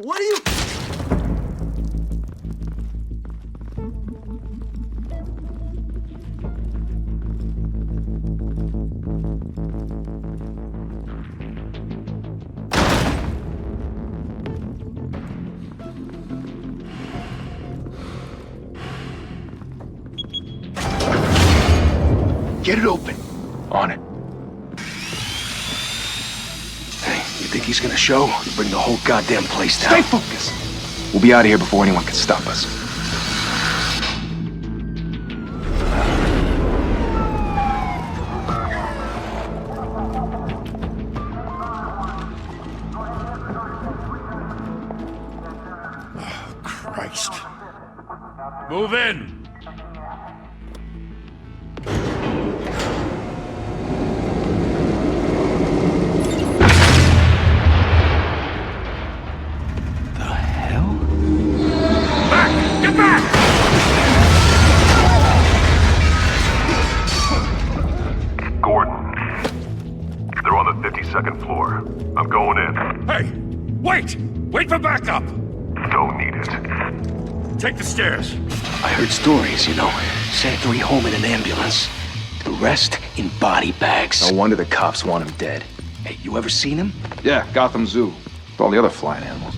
What are you... Get it open. On it. Hey, you think he's gonna show? You bring the whole goddamn place down. Stay focused. We'll be out of here before anyone can stop us. Oh, Christ. Move in! Second floor. I'm going in. Hey! Wait! Wait for backup! Don't need it. Take the stairs. I heard stories, you know. Sent 3 home in an ambulance. The rest in body bags. No wonder the cops want him dead. Hey, you ever seen him? Yeah, Gotham Zoo. With all the other flying animals.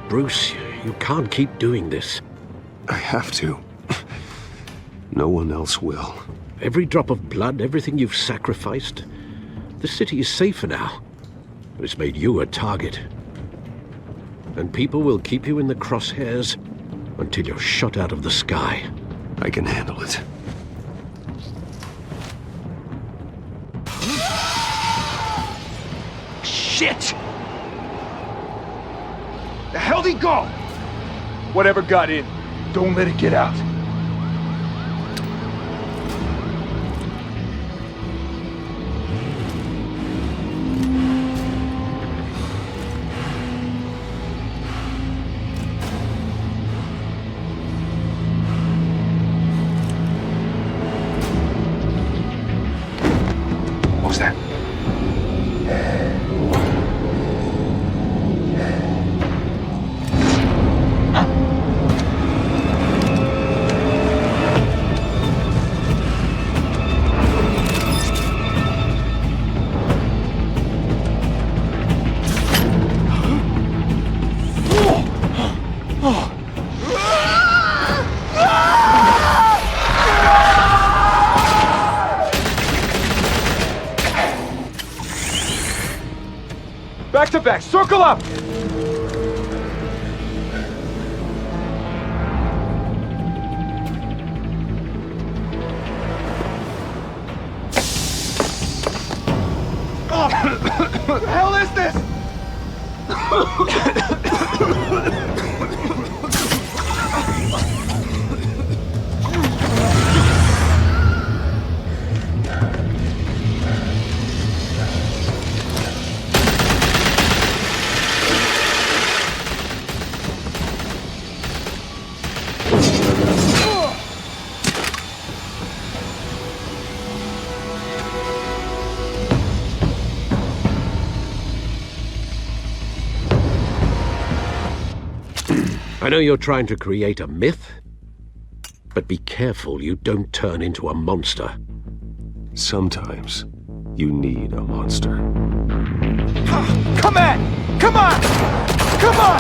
Bruce, you can't keep doing this. I have to. No one else will. Every drop of blood, everything you've sacrificed. The city is safer now. It's made you a target. And people will keep you in the crosshairs until you're shot out of the sky. I can handle it. Shit! The hell'd he go? Whatever got in, don't let it get out. What was that? Back to back, circle up! What the hell is this? I know you're trying to create a myth, but be careful you don't turn into a monster. Sometimes you need a monster. Come on! Come on! Come on!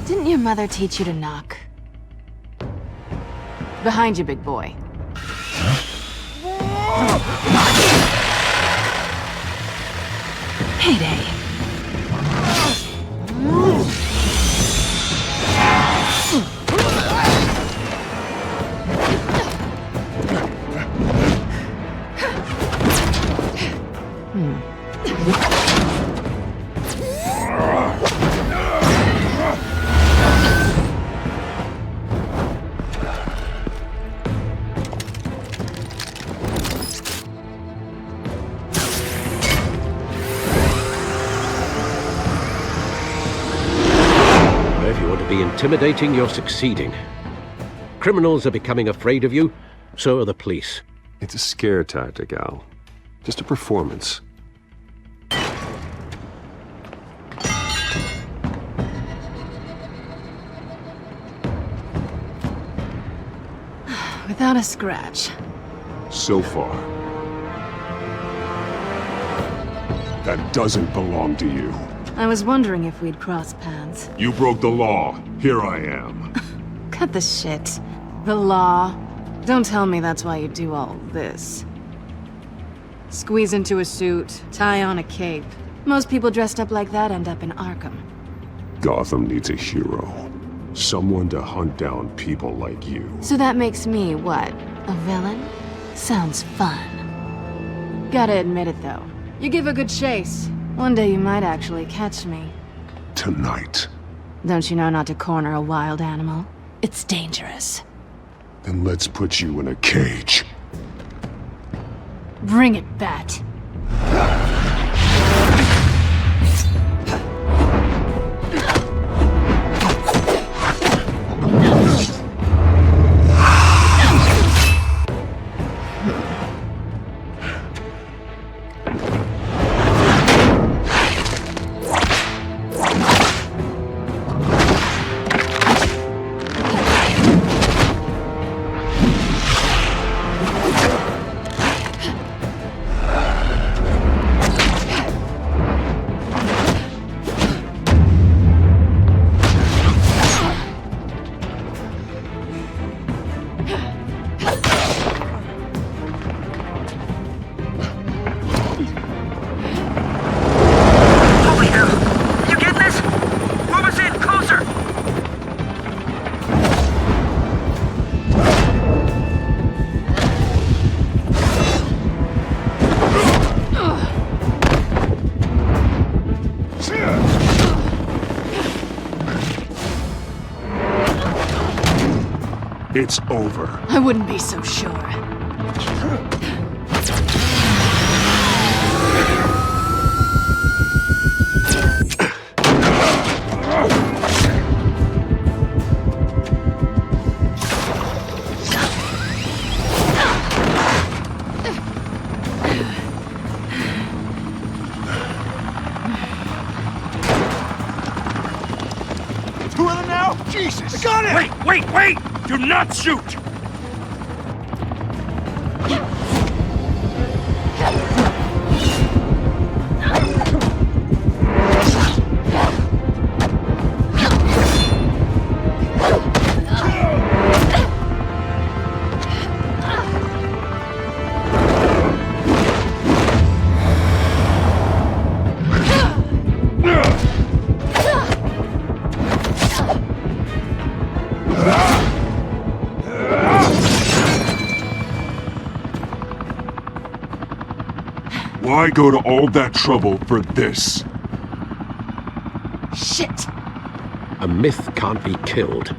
Didn't your mother teach you to knock? Behind you, big boy. Heyday. If you want to be intimidating, you're succeeding. Criminals are becoming afraid of you, so are the police. It's a scare tactic, Al. Just a performance. Without a scratch. So far. That doesn't belong to you. I was wondering if we'd cross paths. You broke the law. Here I am. Cut the shit. The law. Don't tell me that's why you do all this. Squeeze into a suit, tie on a cape. Most people dressed up like that end up in Arkham. Gotham needs a hero. Someone to hunt down people like you. So that makes me, what, a villain? Sounds fun. Gotta admit it, though. You give a good chase. One day you might actually catch me. Tonight. Don't you know not to corner a wild animal? It's dangerous. Then let's put you in a cage. Bring it, Bat. It's over. I wouldn't be so sure. Two of them now? Jesus! I got it! Wait! Do not shoot! Why go to all that trouble for this? Shit! A myth can't be killed.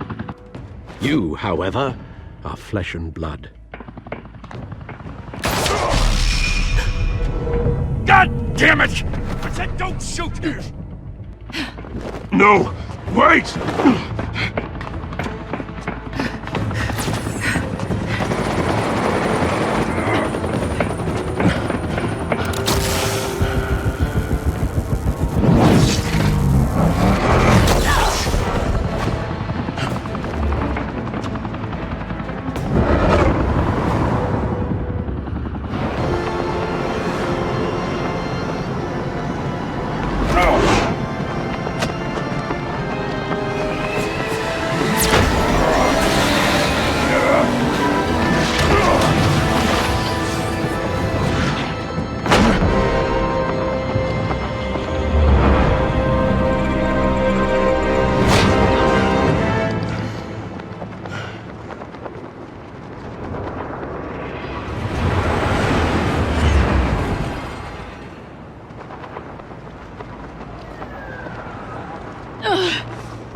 You, however, are flesh and blood. God damn it! I said don't shoot! No! Wait!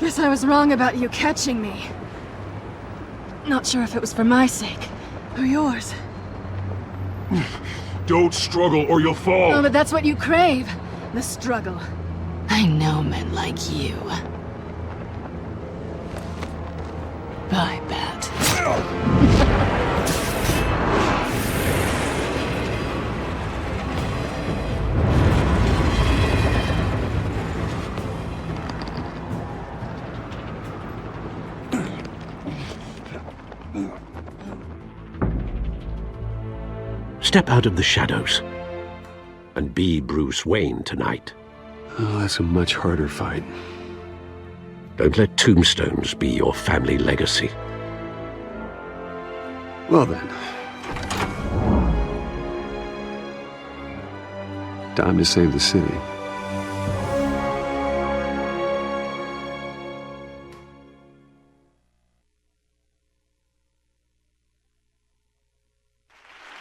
Guess I was wrong about you catching me. Not sure if it was for my sake, or yours. Don't struggle or you'll fall! Oh, but that's what you crave. The struggle. I know men like you. Bye, Bat. Step out of the shadows and be Bruce Wayne tonight. Oh, that's a much harder fight. Don't let tombstones be your family legacy. Well then. Time to save the city.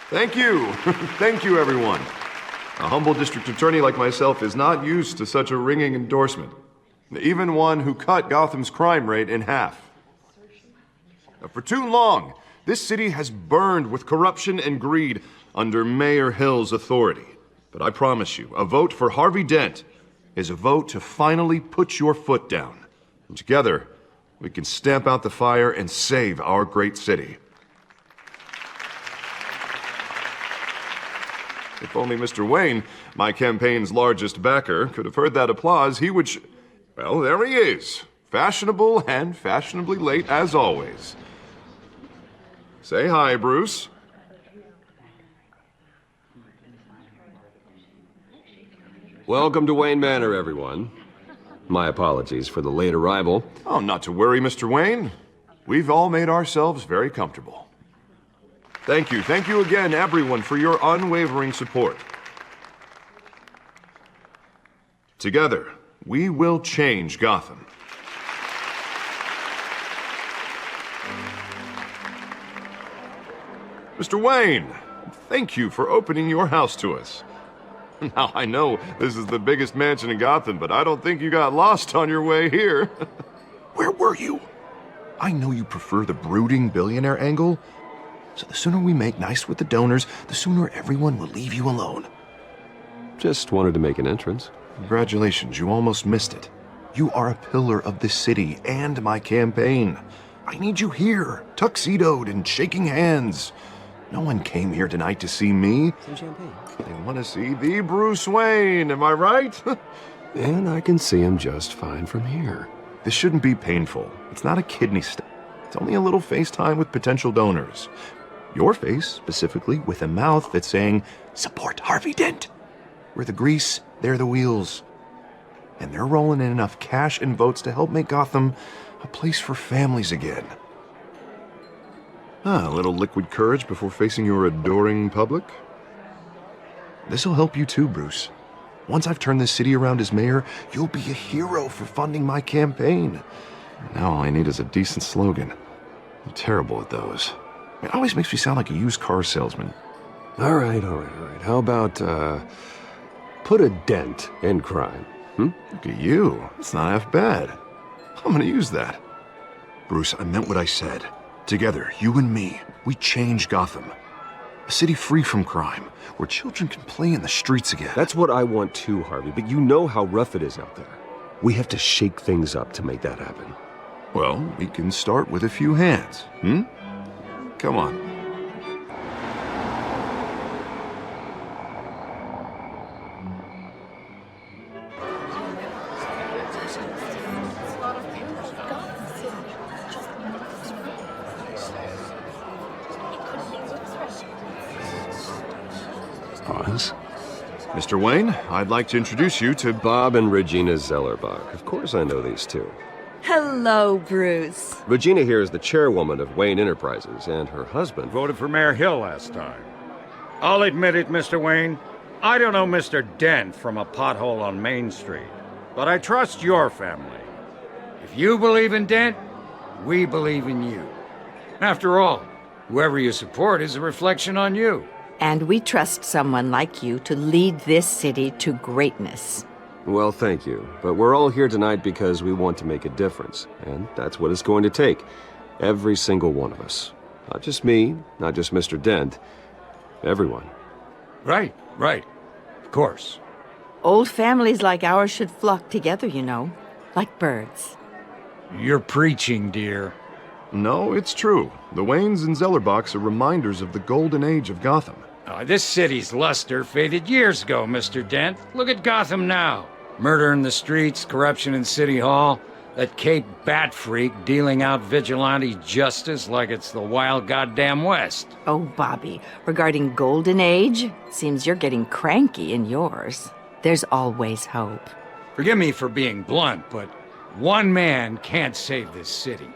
Thank you. Thank you, everyone. A humble district attorney like myself is not used to such a ringing endorsement. Even one who cut Gotham's crime rate in half. For too long, this city has burned with corruption and greed under Mayor Hill's authority. But I promise you, a vote for Harvey Dent is a vote to finally put your foot down. And together, we can stamp out the fire and save our great city. If only Mr. Wayne, my campaign's largest backer, could have heard that applause, he would well, there he is. Fashionable and fashionably late as always. Say hi, Bruce. Welcome to Wayne Manor, everyone. My apologies for the late arrival. Oh, not to worry, Mr. Wayne. We've all made ourselves very comfortable. Thank you again, everyone, for your unwavering support. Together, we will change Gotham. Mr. Wayne, thank you for opening your house to us. Now, I know this is the biggest mansion in Gotham, but I don't think you got lost on your way here. Where were you? I know you prefer the brooding billionaire angle, so the sooner we make nice with the donors, the sooner everyone will leave you alone. Just wanted to make an entrance. Congratulations, you almost missed it. You are a pillar of this city and my campaign. I need you here, tuxedoed and shaking hands. No one came here tonight to see me. Some champagne. They want to see the Bruce Wayne, am I right? And I can see him just fine from here. This shouldn't be painful. It's not a kidney stone. It's only a little FaceTime with potential donors. Your face, specifically, with a mouth that's saying, support Harvey Dent. We're the grease, they're the wheels. And they're rolling in enough cash and votes to help make Gotham a place for families again. A little liquid courage before facing your adoring public. This'll help you too, Bruce. Once I've turned this city around as mayor, you'll be a hero for funding my campaign. Now all I need is a decent slogan. I'm terrible at those. It always makes me sound like a used car salesman. All right. How about, put a dent in crime? Look at you. It's not half bad. I'm gonna use that. Bruce, I meant what I said. Together, you and me, we change Gotham. A city free from crime, where children can play in the streets again. That's what I want too, Harvey, but you know how rough it is out there. We have to shake things up to make that happen. Well, we can start with a few hands, Come on. Pause. Mr. Wayne, I'd like to introduce you to Bob and Regina Zellerbach. Of course I know these two. Hello, Bruce. Regina here is the chairwoman of Wayne Enterprises, and her husband Voted for Mayor Hill last time. I'll admit it, Mr. Wayne. I don't know Mr. Dent from a pothole on Main Street, but I trust your family. If you believe in Dent, we believe in you. After all, whoever you support is a reflection on you. And we trust someone like you to lead this city to greatness. Well, thank you. But we're all here tonight because we want to make a difference. And that's what it's going to take. Every single one of us. Not just me, not just Mr. Dent. Everyone. Right. Of course. Old families like ours should flock together, you know. Like birds. You're preaching, dear. No, it's true. The Waynes and Zellerbachs are reminders of the golden age of Gotham. This city's luster faded years ago, Mr. Dent. Look at Gotham now. Murder in the streets, corruption in City Hall, that Cape Bat freak dealing out vigilante justice like it's the wild goddamn West. Oh, Bobby, regarding Golden Age, seems you're getting cranky in yours. There's always hope. Forgive me for being blunt, but one man can't save this city.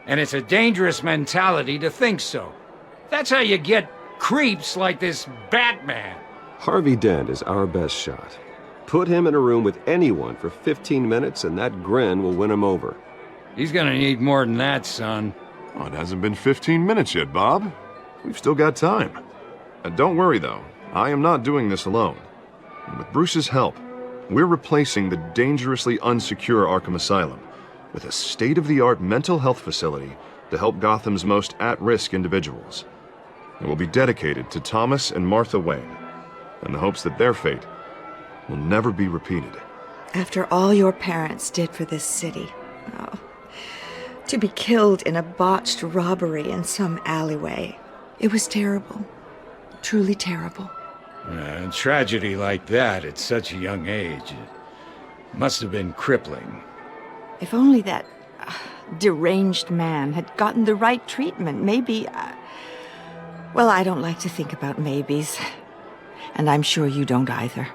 And it's a dangerous mentality to think so. That's how you get creeps like this Batman. Harvey Dent is our best shot. Put him in a room with anyone for 15 minutes and that grin will win him over. He's gonna need more than that, son. Oh, it hasn't been 15 minutes yet, Bob. We've still got time. Don't worry, though. I am not doing this alone. And with Bruce's help, we're replacing the dangerously unsecure Arkham Asylum with a state-of-the-art mental health facility to help Gotham's most at-risk individuals. It will be dedicated to Thomas and Martha Wayne, in the hopes that their fate will never be repeated. After all your parents did for this city, oh, to be killed in a botched robbery in some alleyway, it was terrible. Truly terrible. A tragedy like that at such a young age, it must have been crippling. If only that deranged man had gotten the right treatment, maybe... well, I don't like to think about maybes. And I'm sure you don't either.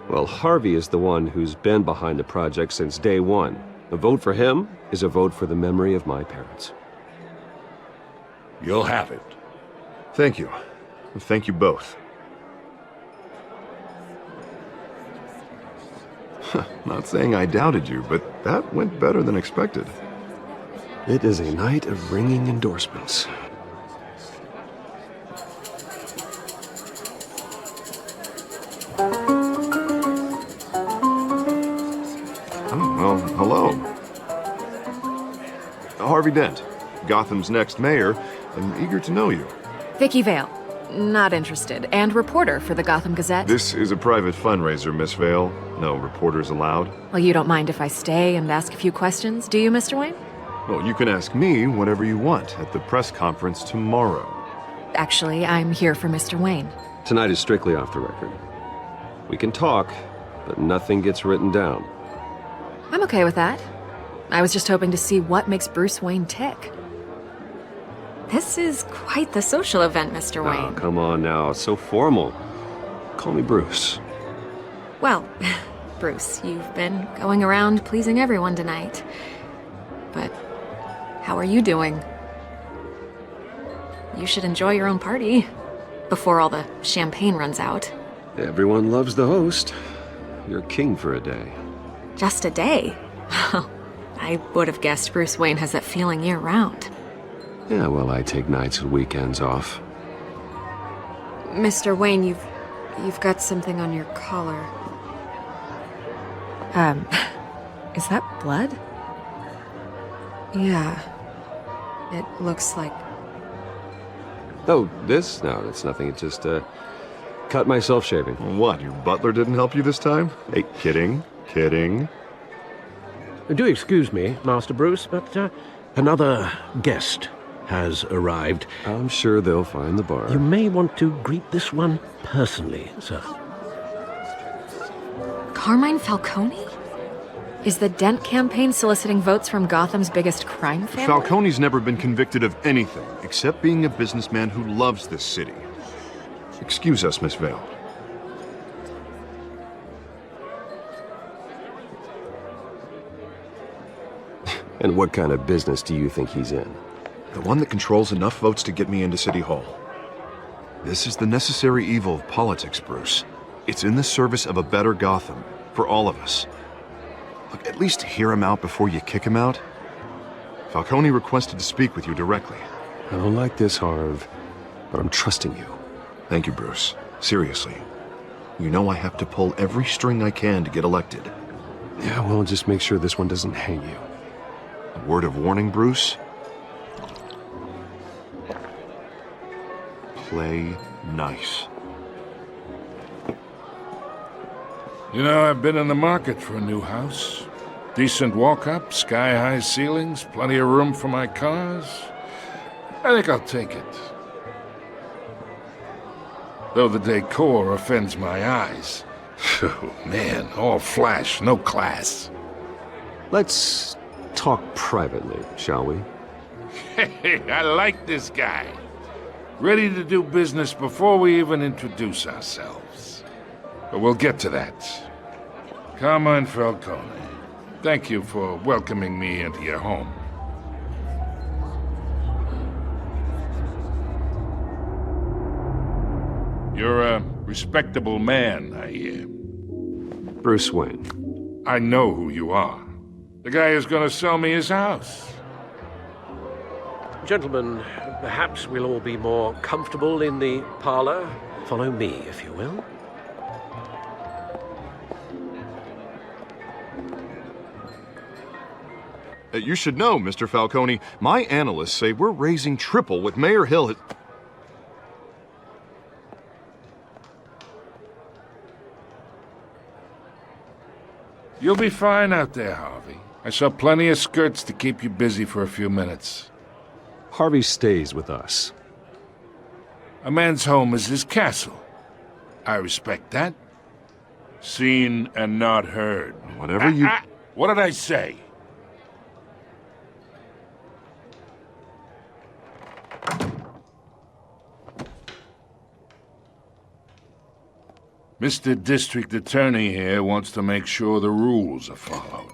Well, Harvey is the one who's been behind the project since day one. A vote for him is a vote for the memory of my parents. You'll have it. Thank you. Thank you both. Not saying I doubted you, but that went better than expected. It is a night of ringing endorsements. Oh, well, hello. Harvey Dent, Gotham's next mayor, and eager to know you. Vicky Vale. Not interested. And reporter for the Gotham Gazette. This is a private fundraiser, Miss Vale. No reporters allowed. Well, you don't mind if I stay and ask a few questions, do you, Mr. Wayne? Well, you can ask me whatever you want at the press conference tomorrow. Actually, I'm here for Mr. Wayne. Tonight is strictly off the record. We can talk, but nothing gets written down. I'm okay with that. I was just hoping to see what makes Bruce Wayne tick. This is quite the social event, Mr. Wayne. Oh, come on now. It's so formal. Call me Bruce. Well, Bruce, you've been going around pleasing everyone tonight. But how are you doing? You should enjoy your own party before all the champagne runs out. Everyone loves the host. You're king for a day. Just a day? I would have guessed Bruce Wayne has that feeling year-round. Yeah, well, I take nights and weekends off. Mr. Wayne, you've got something on your collar. Is that blood? Yeah. It looks like... Oh, this? No, it's nothing. It just, cut myself shaving. What, your butler didn't help you this time? Hey, kidding. Do excuse me, Master Bruce, but another guest has arrived. I'm sure they'll find the bar. You may want to greet this one personally, sir. Carmine Falcone? Is the Dent campaign soliciting votes from Gotham's biggest crime family? Falcone's never been convicted of anything except being a businessman who loves this city. Excuse us, Miss Vale. And what kind of business do you think he's in? The one that controls enough votes to get me into City Hall. This is the necessary evil of politics, Bruce. It's in the service of a better Gotham, for all of us. Look, at least hear him out before you kick him out. Falcone requested to speak with you directly. I don't like this, Harv, but I'm trusting you. Thank you, Bruce. Seriously. You know I have to pull every string I can to get elected. Yeah, well, just make sure this one doesn't hang you. A word of warning, Bruce? Play nice. You know, I've been in the market for a new house. Decent walk-up, sky-high ceilings, plenty of room for my cars. I think I'll take it. Though the decor offends my eyes. Oh, man, all flash, no class. Let's talk privately, shall we? Hey, I like this guy. Ready to do business before we even introduce ourselves. But we'll get to that. Carmine Falcone, thank you for welcoming me into your home. You're a respectable man, I hear. Bruce Wayne. I know who you are. The guy who's gonna sell me his house. Gentlemen, perhaps we'll all be more comfortable in the parlor. Follow me, if you will. You should know, Mr. Falcone, my analysts say we're raising triple what Mayor Hill has... You'll be fine out there, Harvey. I saw plenty of skirts to keep you busy for a few minutes. Harvey stays with us. A man's home is his castle. I respect that. Seen and not heard. Whatever you... What did I say? Mr. District Attorney here wants to make sure the rules are followed.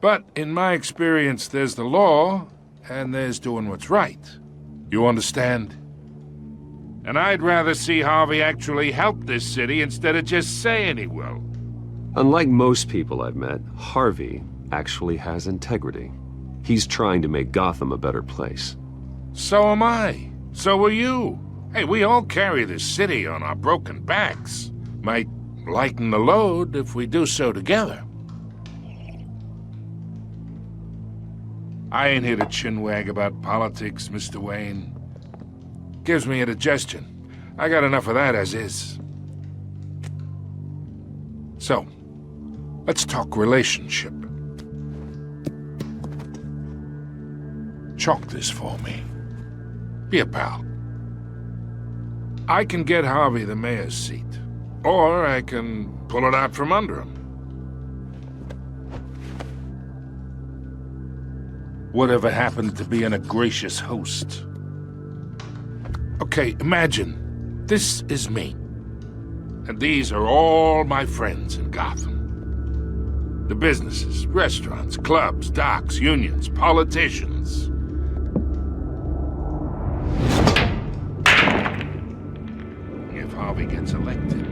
But in my experience, there's the law, and there's doing what's right. You understand? And I'd rather see Harvey actually help this city instead of just saying he will. Unlike most people I've met, Harvey actually has integrity. He's trying to make Gotham a better place. So am I. So are you. Hey, we all carry this city on our broken backs. Might lighten the load if we do so together. I ain't here to chinwag about politics, Mr. Wayne. Gives me indigestion. I got enough of that as is. So, let's talk relationship. Chalk this for me. Be a pal. I can get Harvey the mayor's seat, or I can pull it out from under him. Whatever happened to being a gracious host? Okay, imagine, this is me. And these are all my friends in Gotham. The businesses, restaurants, clubs, docks, unions, politicians. If Harvey gets elected.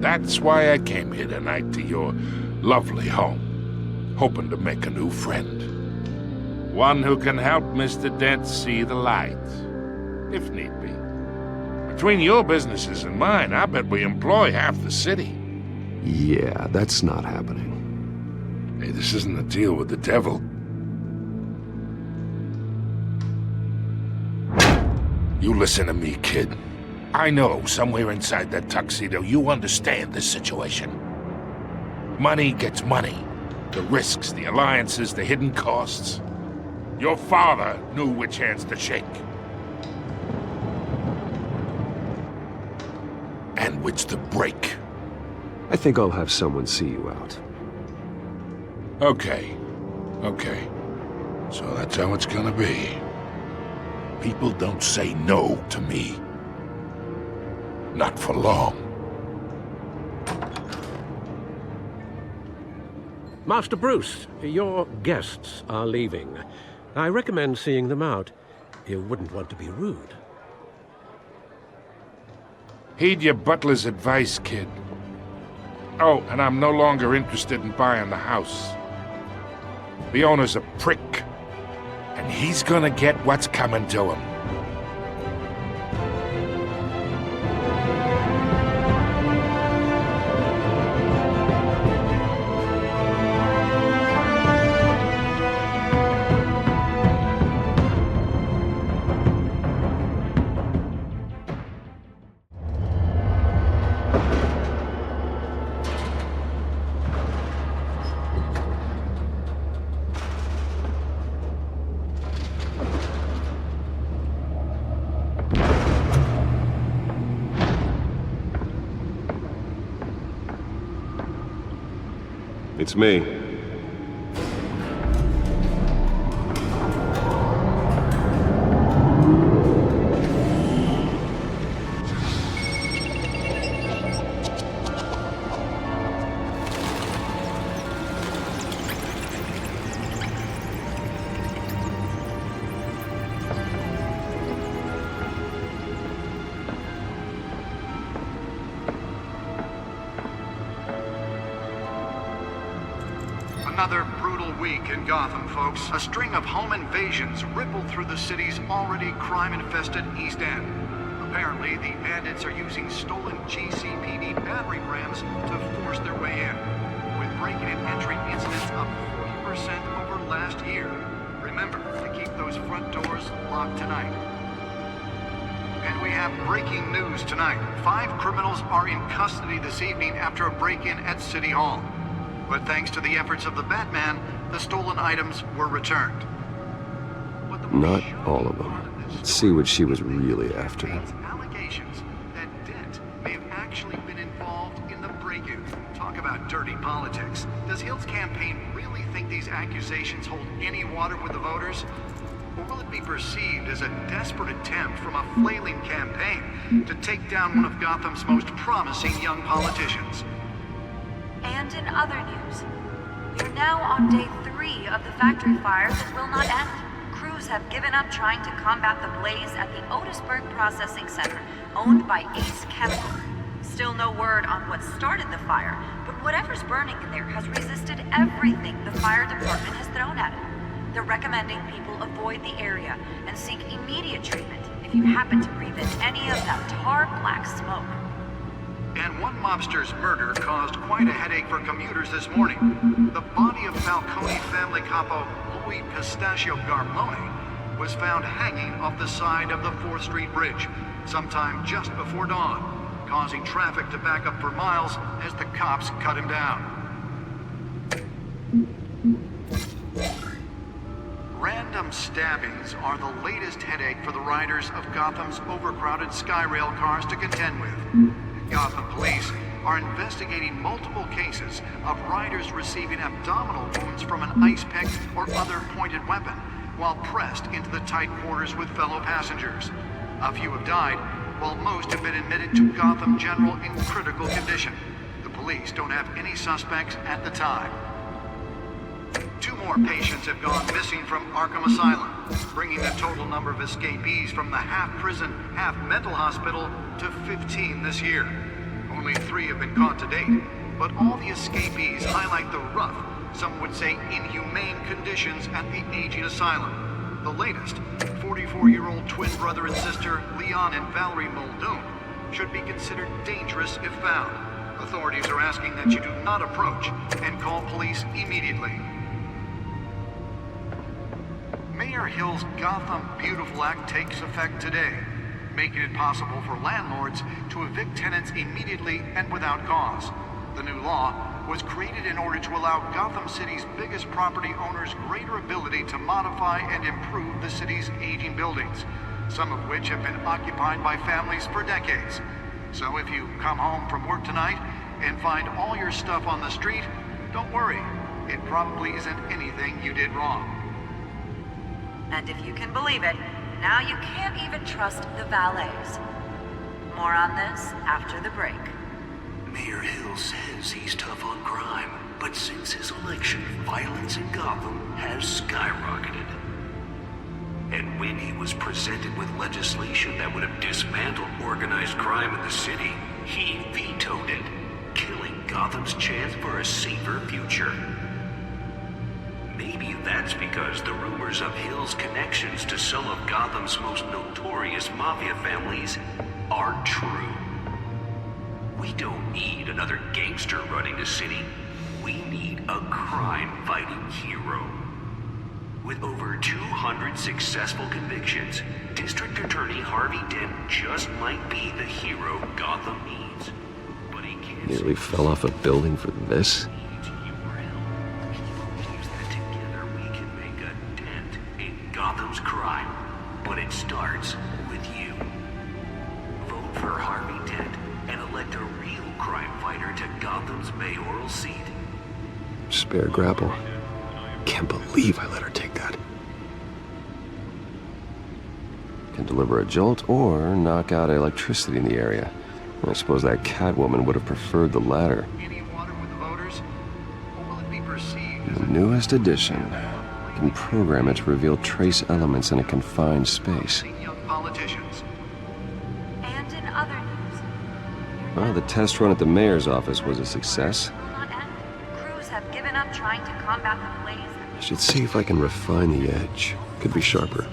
That's why I came here tonight to your lovely home, hoping to make a new friend. One who can help Mr. Dent see the light, if need be. Between your businesses and mine, I bet we employ half the city. Yeah, that's not happening. Hey, this isn't a deal with the devil. You listen to me, kid. I know somewhere inside that tuxedo you understand this situation. Money gets money. The risks, the alliances, the hidden costs. Your father knew which hands to shake. And which to break. I think I'll have someone see you out. Okay. So that's how it's gonna be. People don't say no to me. Not for long. Master Bruce, your guests are leaving. I recommend seeing them out. You wouldn't want to be rude. Heed your butler's advice, kid. Oh, and I'm no longer interested in buying the house. The owner's a prick. And he's gonna get what's coming to him. It's me. Another brutal week in Gotham, folks. A string of home invasions rippled through the city's already crime-infested East End. Apparently, the bandits are using stolen GCPD battering rams to force their way in, with break-in and entry incidents up 40% over last year. Remember to keep those front doors locked tonight. And we have breaking news tonight. 5 criminals are in custody this evening after a break-in at City Hall. But thanks to the efforts of the Batman, the stolen items were returned. Not all of them. Let's see what she was really after. Allegations that Dent may have actually been involved in the break-in. Talk about dirty politics. Does Hill's campaign really think these accusations hold any water with the voters? Or will it be perceived as a desperate attempt from a flailing campaign to take down one of Gotham's most promising young politicians? And in other news, we are now on day 3 of the factory fires that will not end. Crews have given up trying to combat the blaze at the Otisburg Processing Center, owned by Ace Chemical. Still no word on what started the fire, but whatever's burning in there has resisted everything the fire department has thrown at it. They're recommending people avoid the area and seek immediate treatment if you happen to breathe in any of that tar black smoke. And one mobster's murder caused quite a headache for commuters this morning. The body of Falcone family capo Louis Pistachio Garmone was found hanging off the side of the 4th Street Bridge sometime just before dawn, causing traffic to back up for miles as the cops cut him down. Random stabbings are the latest headache for the riders of Gotham's overcrowded Skyrail cars to contend with. Gotham police are investigating multiple cases of riders receiving abdominal wounds from an ice pick or other pointed weapon while pressed into the tight quarters with fellow passengers. A few have died, while most have been admitted to Gotham General in critical condition. The police don't have any suspects at the time. 2 more patients have gone missing from Arkham Asylum, bringing the total number of escapees from the half-prison, half-mental hospital to 15 this year. Only 3 have been caught to date, but all the escapees highlight the rough, some would say inhumane conditions at the aging asylum. The latest, 44-year-old twin brother and sister Leon and Valerie Muldoon, should be considered dangerous if found. Authorities are asking that you do not approach and call police immediately. Mayor Hill's Gotham Beautiful Act takes effect today, making it possible for landlords to evict tenants immediately and without cause. The new law was created in order to allow Gotham City's biggest property owners greater ability to modify and improve the city's aging buildings, some of which have been occupied by families for decades. So if you come home from work tonight and find all your stuff on the street, don't worry. It probably isn't anything you did wrong. And if you can believe it, now you can't even trust the valets. More on this after the break. Mayor Hill says he's tough on crime, but since his election, violence in Gotham has skyrocketed. And when he was presented with legislation that would have dismantled organized crime in the city, he vetoed it, killing Gotham's chance for a safer future. Maybe that's because the rumors of Hill's connections to some of Gotham's most notorious mafia families are true. We don't need another gangster running the city. We need a crime-fighting hero. With over 200 successful convictions, District Attorney Harvey Dent just might be the hero Gotham needs. But he can't... Nearly fell off a building for this? Gotham's crime, but it starts with you. Vote for Harvey Dent and elect a real crime fighter to Gotham's mayoral seat. spare grapple. Can't believe I let her take that. Can deliver a jolt or knock out electricity in the area. I suppose that Catwoman would have preferred the latter. The newest addition can program it to reveal trace elements in a confined space. And in other news, Well, the test run at the mayor's office was a success. will not end. Crews have given up trying to combat the blaze. I should see if I can refine the edge. Could be sharper.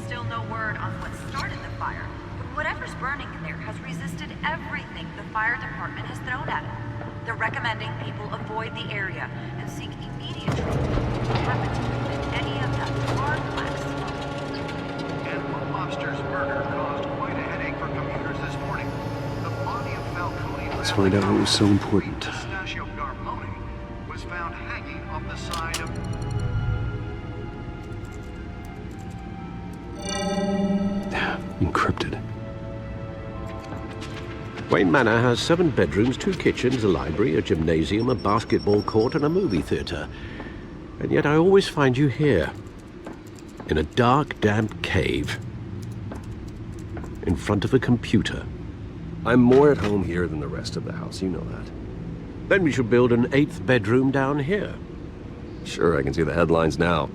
Still no word on what started the fire, but whatever's burning in there has resisted everything the fire department has thrown at it. They're recommending people avoid the area and seek immediate treatment if you happen to commit any of that hard black smoke. And Will Lobster's murder caused quite a headache for commuters this morning. The body of Falcone Let's find out what was so important. Pistachio Garmoni was found hanging off the side of... Encrypted. Wayne Manor has 7 bedrooms, 2 kitchens, a library, a gymnasium, a basketball court, and a movie theater. And yet I always find you here, in a dark, damp cave, in front of a computer. I'm more at home here than the rest of the house, you know that. Then we should build an 8th bedroom down here. Sure, I can see the headlines now.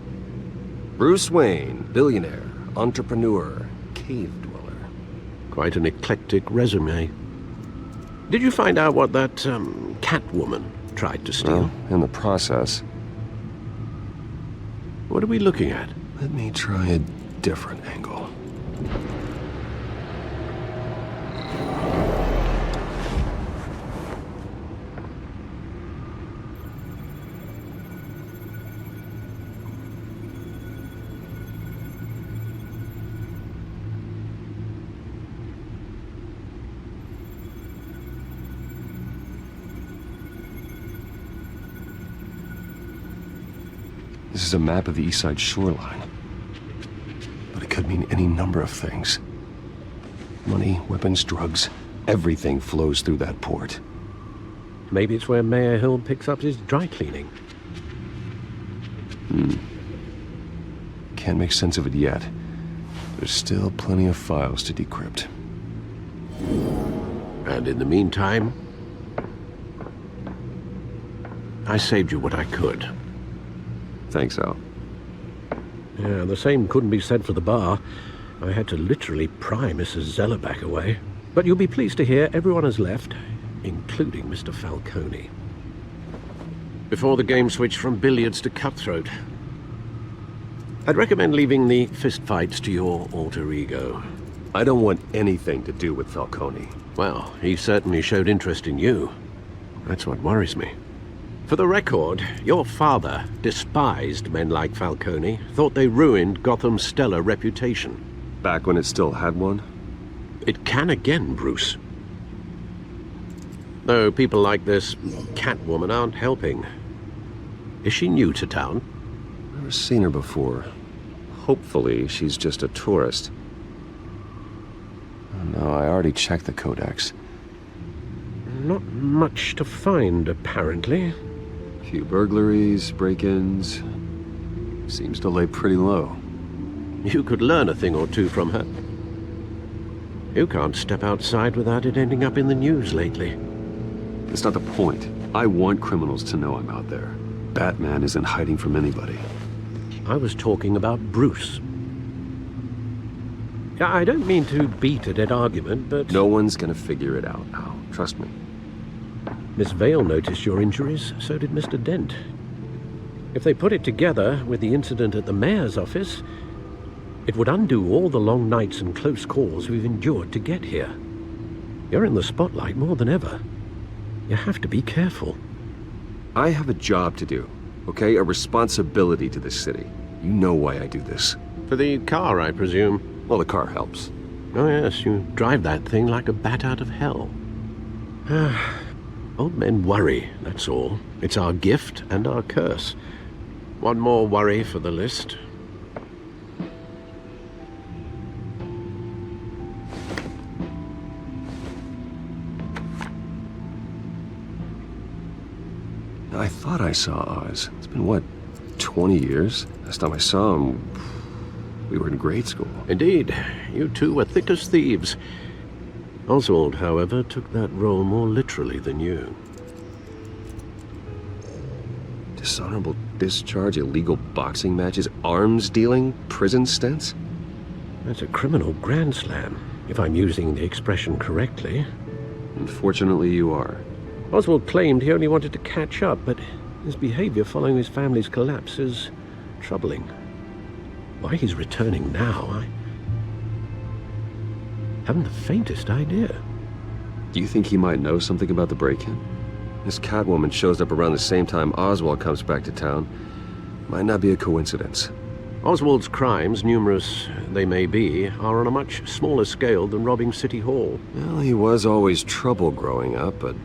Bruce Wayne, billionaire, entrepreneur, cave dweller. Quite an eclectic resume. Did you find out what that, Catwoman tried to steal? Well, in the process. What are we looking at? Let me try a different angle. This is a map of the East Side shoreline. But it could mean any number of things. Money, weapons, drugs, everything flows through that port. Maybe it's where Mayor Hill picks up his dry cleaning. Can't make sense of it yet. There's still plenty of files to decrypt. And in the meantime, I saved you what I could. Thanks, Al. Yeah, the same couldn't be said for the bar. I had to literally pry Mrs. Zellerback away. But you'll be pleased to hear everyone has left, including Mr. Falcone. Before the game switched from billiards to cutthroat. I'd recommend leaving the fistfights to your alter ego. I don't want anything to do with Falcone. Well, he certainly showed interest in you. That's what worries me. For the record, your father despised men like Falcone, thought they ruined Gotham's stellar reputation. Back when it still had one? It can again, Bruce. Though people like this Catwoman aren't helping. Is she new to town? Never seen her before. Hopefully, she's just a tourist. Oh, no, I already checked the codex. Not much to find, apparently. Few burglaries, break-ins. Seems to lay pretty low. You could learn a thing or two from her. You can't step outside without it ending up in the news lately. That's not the point. I want criminals to know I'm out there. Batman isn't hiding from anybody. I was talking about Bruce. I don't mean to beat a dead argument, but... No one's gonna figure it out, Al. Trust me. Miss Vale noticed your injuries, so did Mr. Dent. If they put it together with the incident at the mayor's office, it would undo all the long nights and close calls we've endured to get here. You're in the spotlight more than ever. You have to be careful. I have a job to do, okay? A responsibility to this city. You know why I do this. For the car, I presume. Well, the car helps. Oh yes, you drive that thing like a bat out of hell. Old men worry, that's all. It's our gift and our curse. One more worry for the list. I thought I saw Oz. It's been, what, 20 years? Last time I saw him, we were in grade school. Indeed. You two were thick as thieves. Oswald, however, took that role more literally than you. Dishonorable discharge, illegal boxing matches, arms dealing, prison stints? That's a criminal grand slam, if I'm using the expression correctly. Unfortunately, you are. Oswald claimed he only wanted to catch up, but his behavior following his family's collapse is troubling. Why he's returning now, I haven't the faintest idea. Do you think he might know something about the break-in? This Catwoman shows up around the same time Oswald comes back to town. Might not be a coincidence. Oswald's crimes, numerous they may be, are on a much smaller scale than robbing City Hall. Well, he was always trouble growing up, but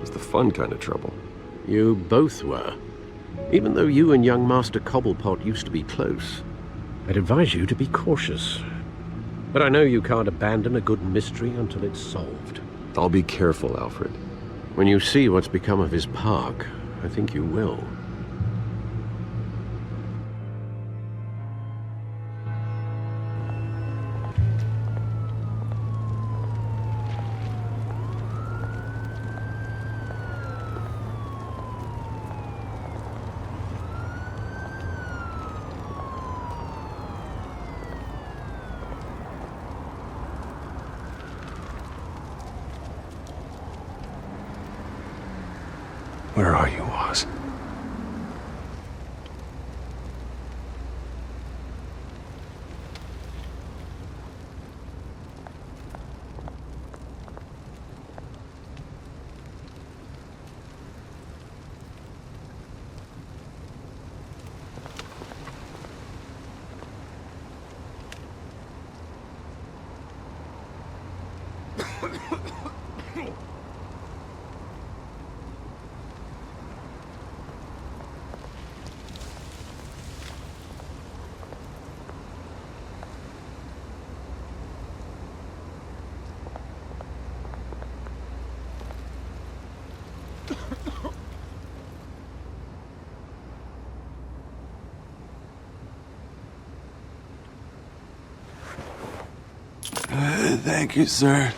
it's the fun kind of trouble. You both were. Even though you and young Master Cobblepot used to be close, I'd advise you to be cautious. But I know you can't abandon a good mystery until it's solved. I'll be careful, Alfred. When you see what's become of his park, I think you will. Where are you, Oz? Thank you, sir.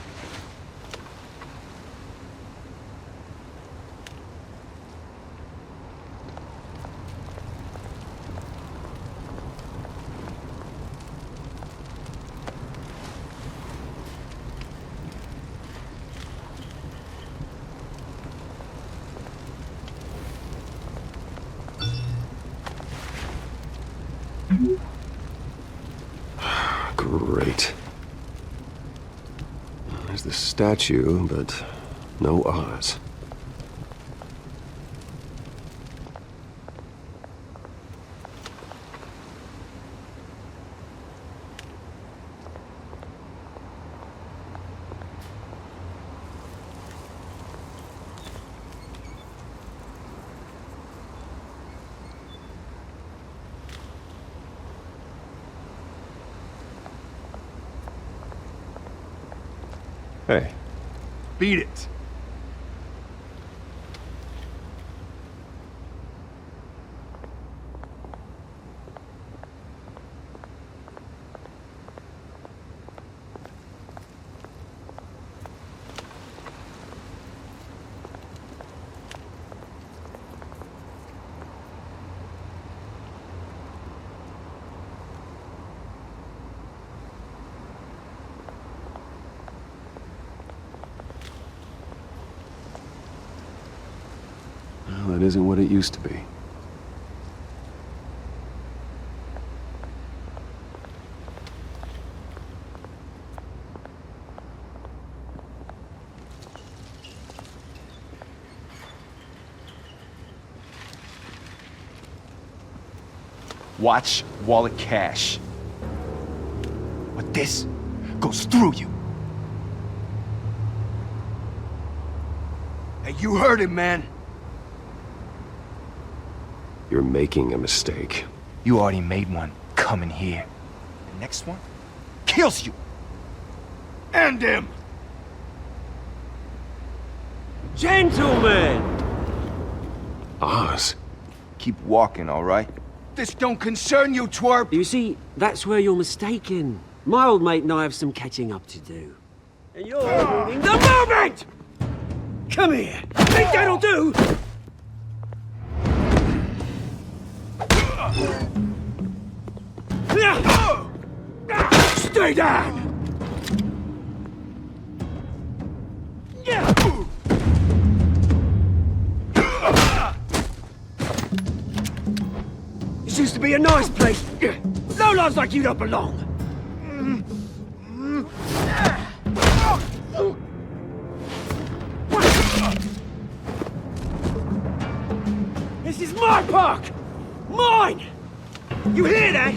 Great. There's the statue, but no Oz. Hey. Beat it. Well, that isn't what it used to be. Watch wallet cash. But this goes through you. Hey, you heard him, man. You're making a mistake. You already made one coming here. The next one kills you. And him. Gentlemen! Oz. Keep walking, all right? This don't concern you, twerp! You see, that's where you're mistaken. My old mate and I have some catching up to do. And you're ruining the moment! Come here! Think that'll do? Stay down! This used to be a nice place. No lives like you don't belong. This is my park! Mine! You hear that?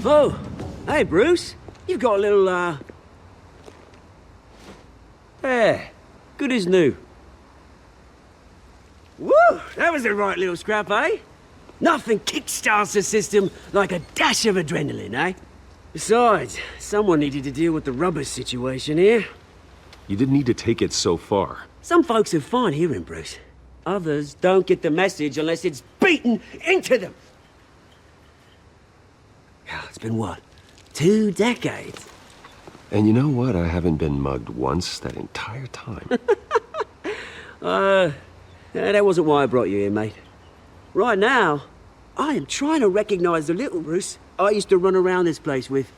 Oh, hey, Bruce. You've got a little, There. Good as new. Woo! That was a right little scrap, eh? Nothing kickstarts the system like a dash of adrenaline, eh? Besides, someone needed to deal with the rubber situation here. You didn't need to take it so far. Some folks are fine hearing, Bruce. Others don't get the message unless it's beaten into them. It's been what? 2 decades? And you know what? I haven't been mugged once that entire time. That wasn't why I brought you here, mate. Right now, I am trying to recognize the little Bruce I used to run around this place with.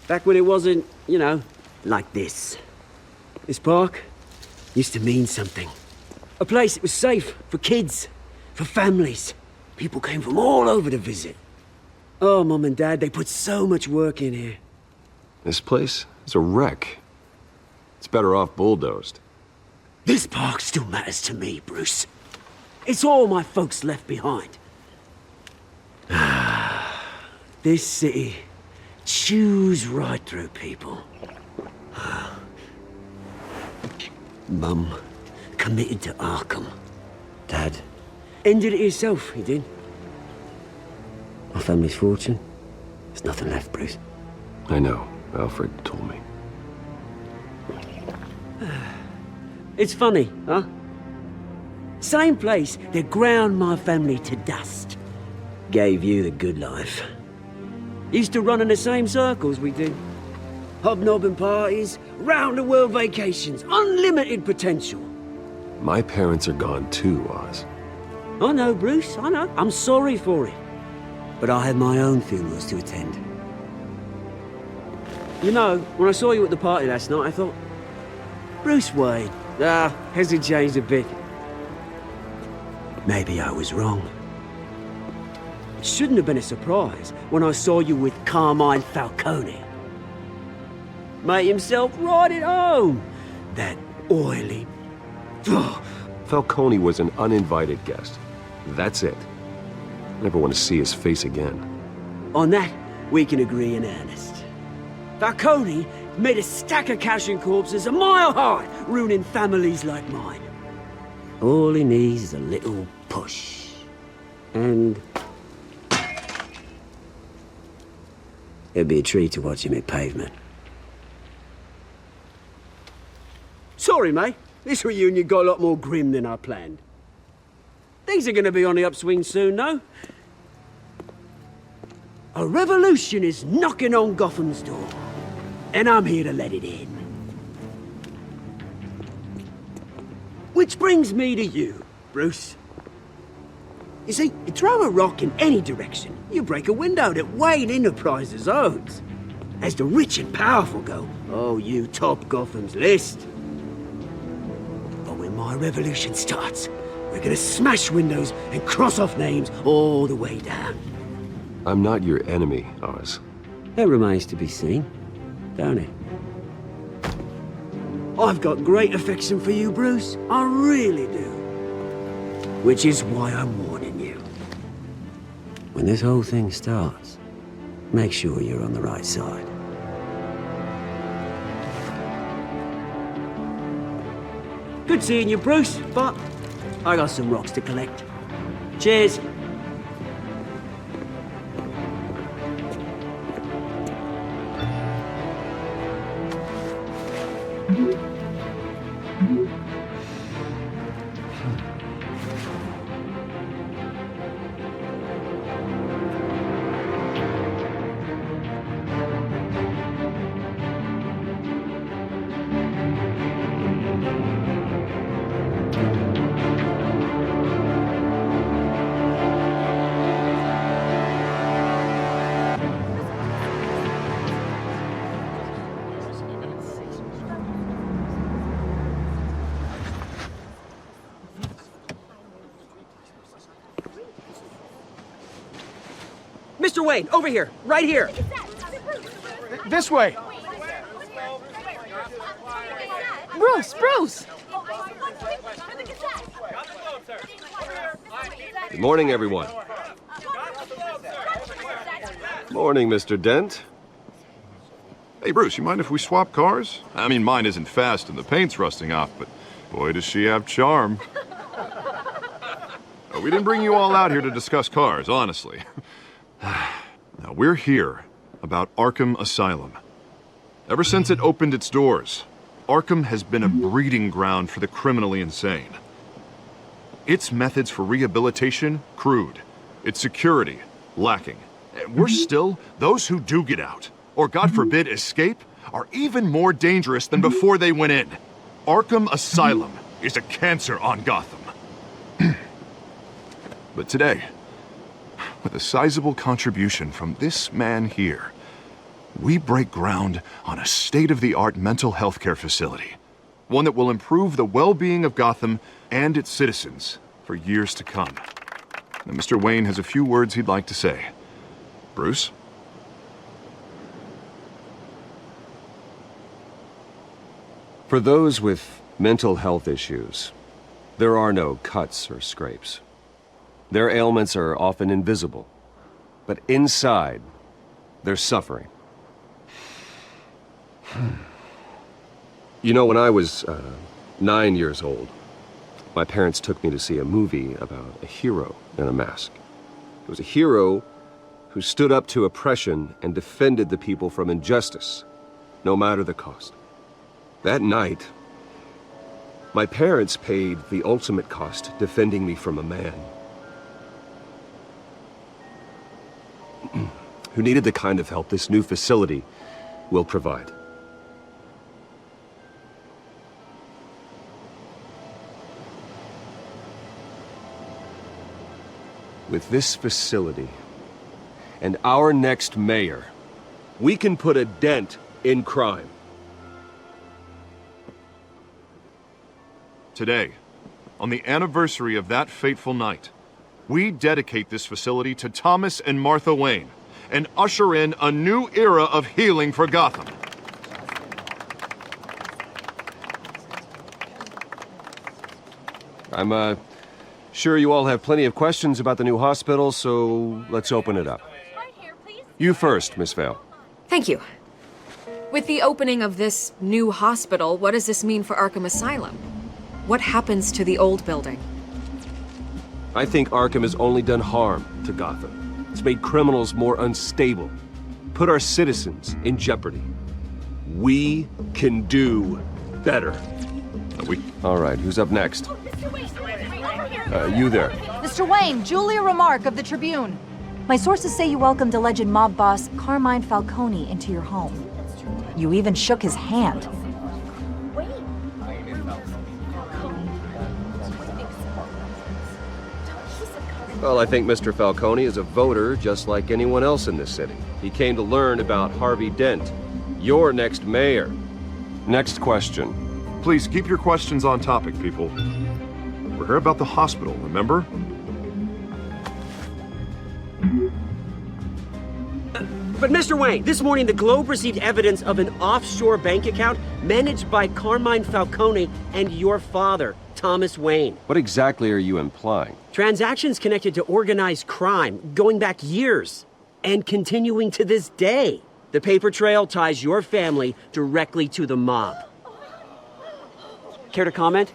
Back when it wasn't, you know, like this. This park used to mean something. A place that was safe for kids, for families. People came from all over to visit. Oh, Mum and Dad, they put so much work in here. This place is a wreck. It's better off bulldozed. This park still matters to me, Bruce. It's all my folks left behind. This city chews right through people. Mum committed to Arkham. Dad ended it himself, he did. My family's fortune, there's nothing left, Bruce. I know. Alfred told me. It's funny, huh? Same place that ground my family to dust. Gave you the good life. Used to run in the same circles we did. Hobnobbing parties, round-the-world vacations, unlimited potential. My parents are gone too, Oz. I know, Bruce, I know. I'm sorry for it. But I had my own funerals to attend. You know, when I saw you at the party last night, I thought, Bruce Wayne, has he changed a bit? Maybe I was wrong. It shouldn't have been a surprise when I saw you with Carmine Falcone. Made himself right at home. That oily... Falcone was an uninvited guest. That's it. Never want to see his face again. On that, we can agree in earnest. Falcone made a stack of cash and corpses a mile high, ruining families like mine. All he needs is a little push. And... it'd be a treat to watch him hit pavement. Sorry, mate. This reunion got a lot more grim than I planned. Things are gonna be on the upswing soon, no? A revolution is knocking on Gotham's door. And I'm here to let it in. Which brings me to you, Bruce. You see, you throw a rock in any direction, you break a window that Wayne Enterprises owns. As the rich and powerful go, oh, you top Gotham's list. But when my revolution starts, we're gonna smash windows and cross off names all the way down. I'm not your enemy, Oz. That remains to be seen, don't it? I've got great affection for you, Bruce. I really do. Which is why I'm warning you. When this whole thing starts, make sure you're on the right side. Good seeing you, Bruce, but I got some rocks to collect. Cheers. Mr. Wayne, over here, right here. This way! Bruce! Good morning, everyone. Morning, Mr. Dent. Hey, Bruce, you mind if we swap cars? I mean, mine isn't fast and the paint's rusting off, but boy, does she have charm. We didn't bring you all out here to discuss cars, honestly. Now, we're here about Arkham Asylum. Ever since it opened its doors, Arkham has been a breeding ground for the criminally insane. Its methods for rehabilitation, crude. Its security, lacking. And worse still, those who do get out, or God forbid escape, are even more dangerous than before they went in. Arkham Asylum is a cancer on Gotham. But today, with a sizable contribution from this man here, we break ground on a state-of-the-art mental health care facility. One that will improve the well-being of Gotham and its citizens for years to come. Now, Mr. Wayne has a few words he'd like to say. Bruce? For those with mental health issues, there are no cuts or scrapes. Their ailments are often invisible, but inside, they're suffering. You know, when I was 9 years old, my parents took me to see a movie about a hero in a mask. It was a hero who stood up to oppression and defended the people from injustice, no matter the cost. That night, my parents paid the ultimate cost defending me from a man who needed the kind of help this new facility will provide. With this facility and our next mayor, we can put a dent in crime. Today, on the anniversary of that fateful night, we dedicate this facility to Thomas and Martha Wayne and usher in a new era of healing for Gotham. I'm sure you all have plenty of questions about the new hospital, so let's open it up. You first, Miss Vale. Thank you. With the opening of this new hospital, what does this mean for Arkham Asylum? What happens to the old building? I think Arkham has only done harm to Gotham. It's made criminals more unstable, put our citizens in jeopardy. We can do better. All right, who's up next? You there. Mr. Wayne, Julia Remark of the Tribune. My sources say you welcomed alleged mob boss Carmine Falcone into your home. You even shook his hand. Well, I think Mr. Falcone is a voter just like anyone else in this city. He came to learn about Harvey Dent, your next mayor. Next question. Please keep your questions on topic, people. We're here about the hospital, remember? But Mr. Wayne, this morning the Globe received evidence of an offshore bank account managed by Carmine Falcone and your father, Thomas Wayne. What exactly are you implying? Transactions connected to organized crime going back years and continuing to this day. The paper trail ties your family directly to the mob. Care to comment?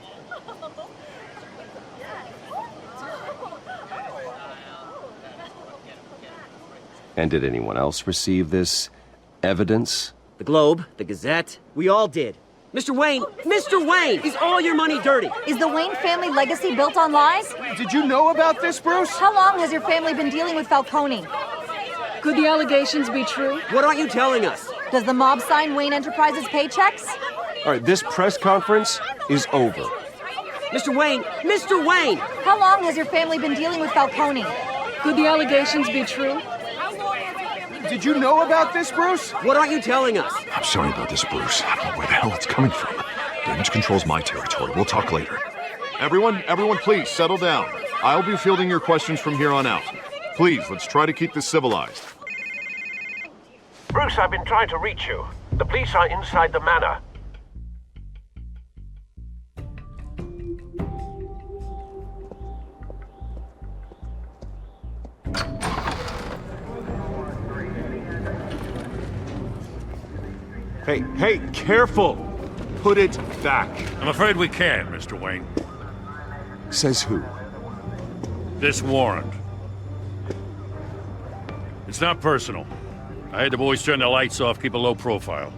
And did anyone else receive this evidence? The Globe, the Gazette, we all did. Mr. Wayne, is all your money dirty? Is the Wayne family legacy built on lies? Did you know about this, Bruce? How long has your family been dealing with Falcone? Could the allegations be true? What aren't you telling us? Does the mob sign Wayne Enterprises paychecks? All right, this press conference is over. Mr. Wayne! How long has your family been dealing with Falcone? Could the allegations be true? Did you know about this, Bruce? What aren't you telling us? I'm sorry about this, Bruce. I don't know where the hell it's coming from. Damage control's my territory. We'll talk later. Everyone, please, settle down. I'll be fielding your questions from here on out. Please, let's try to keep this civilized. Bruce, I've been trying to reach you. The police are inside the manor. Hey, careful! Put it back. I'm afraid we can't, Mr. Wayne. Says who? This warrant. It's not personal. I had the boys turn the lights off, keep a low profile.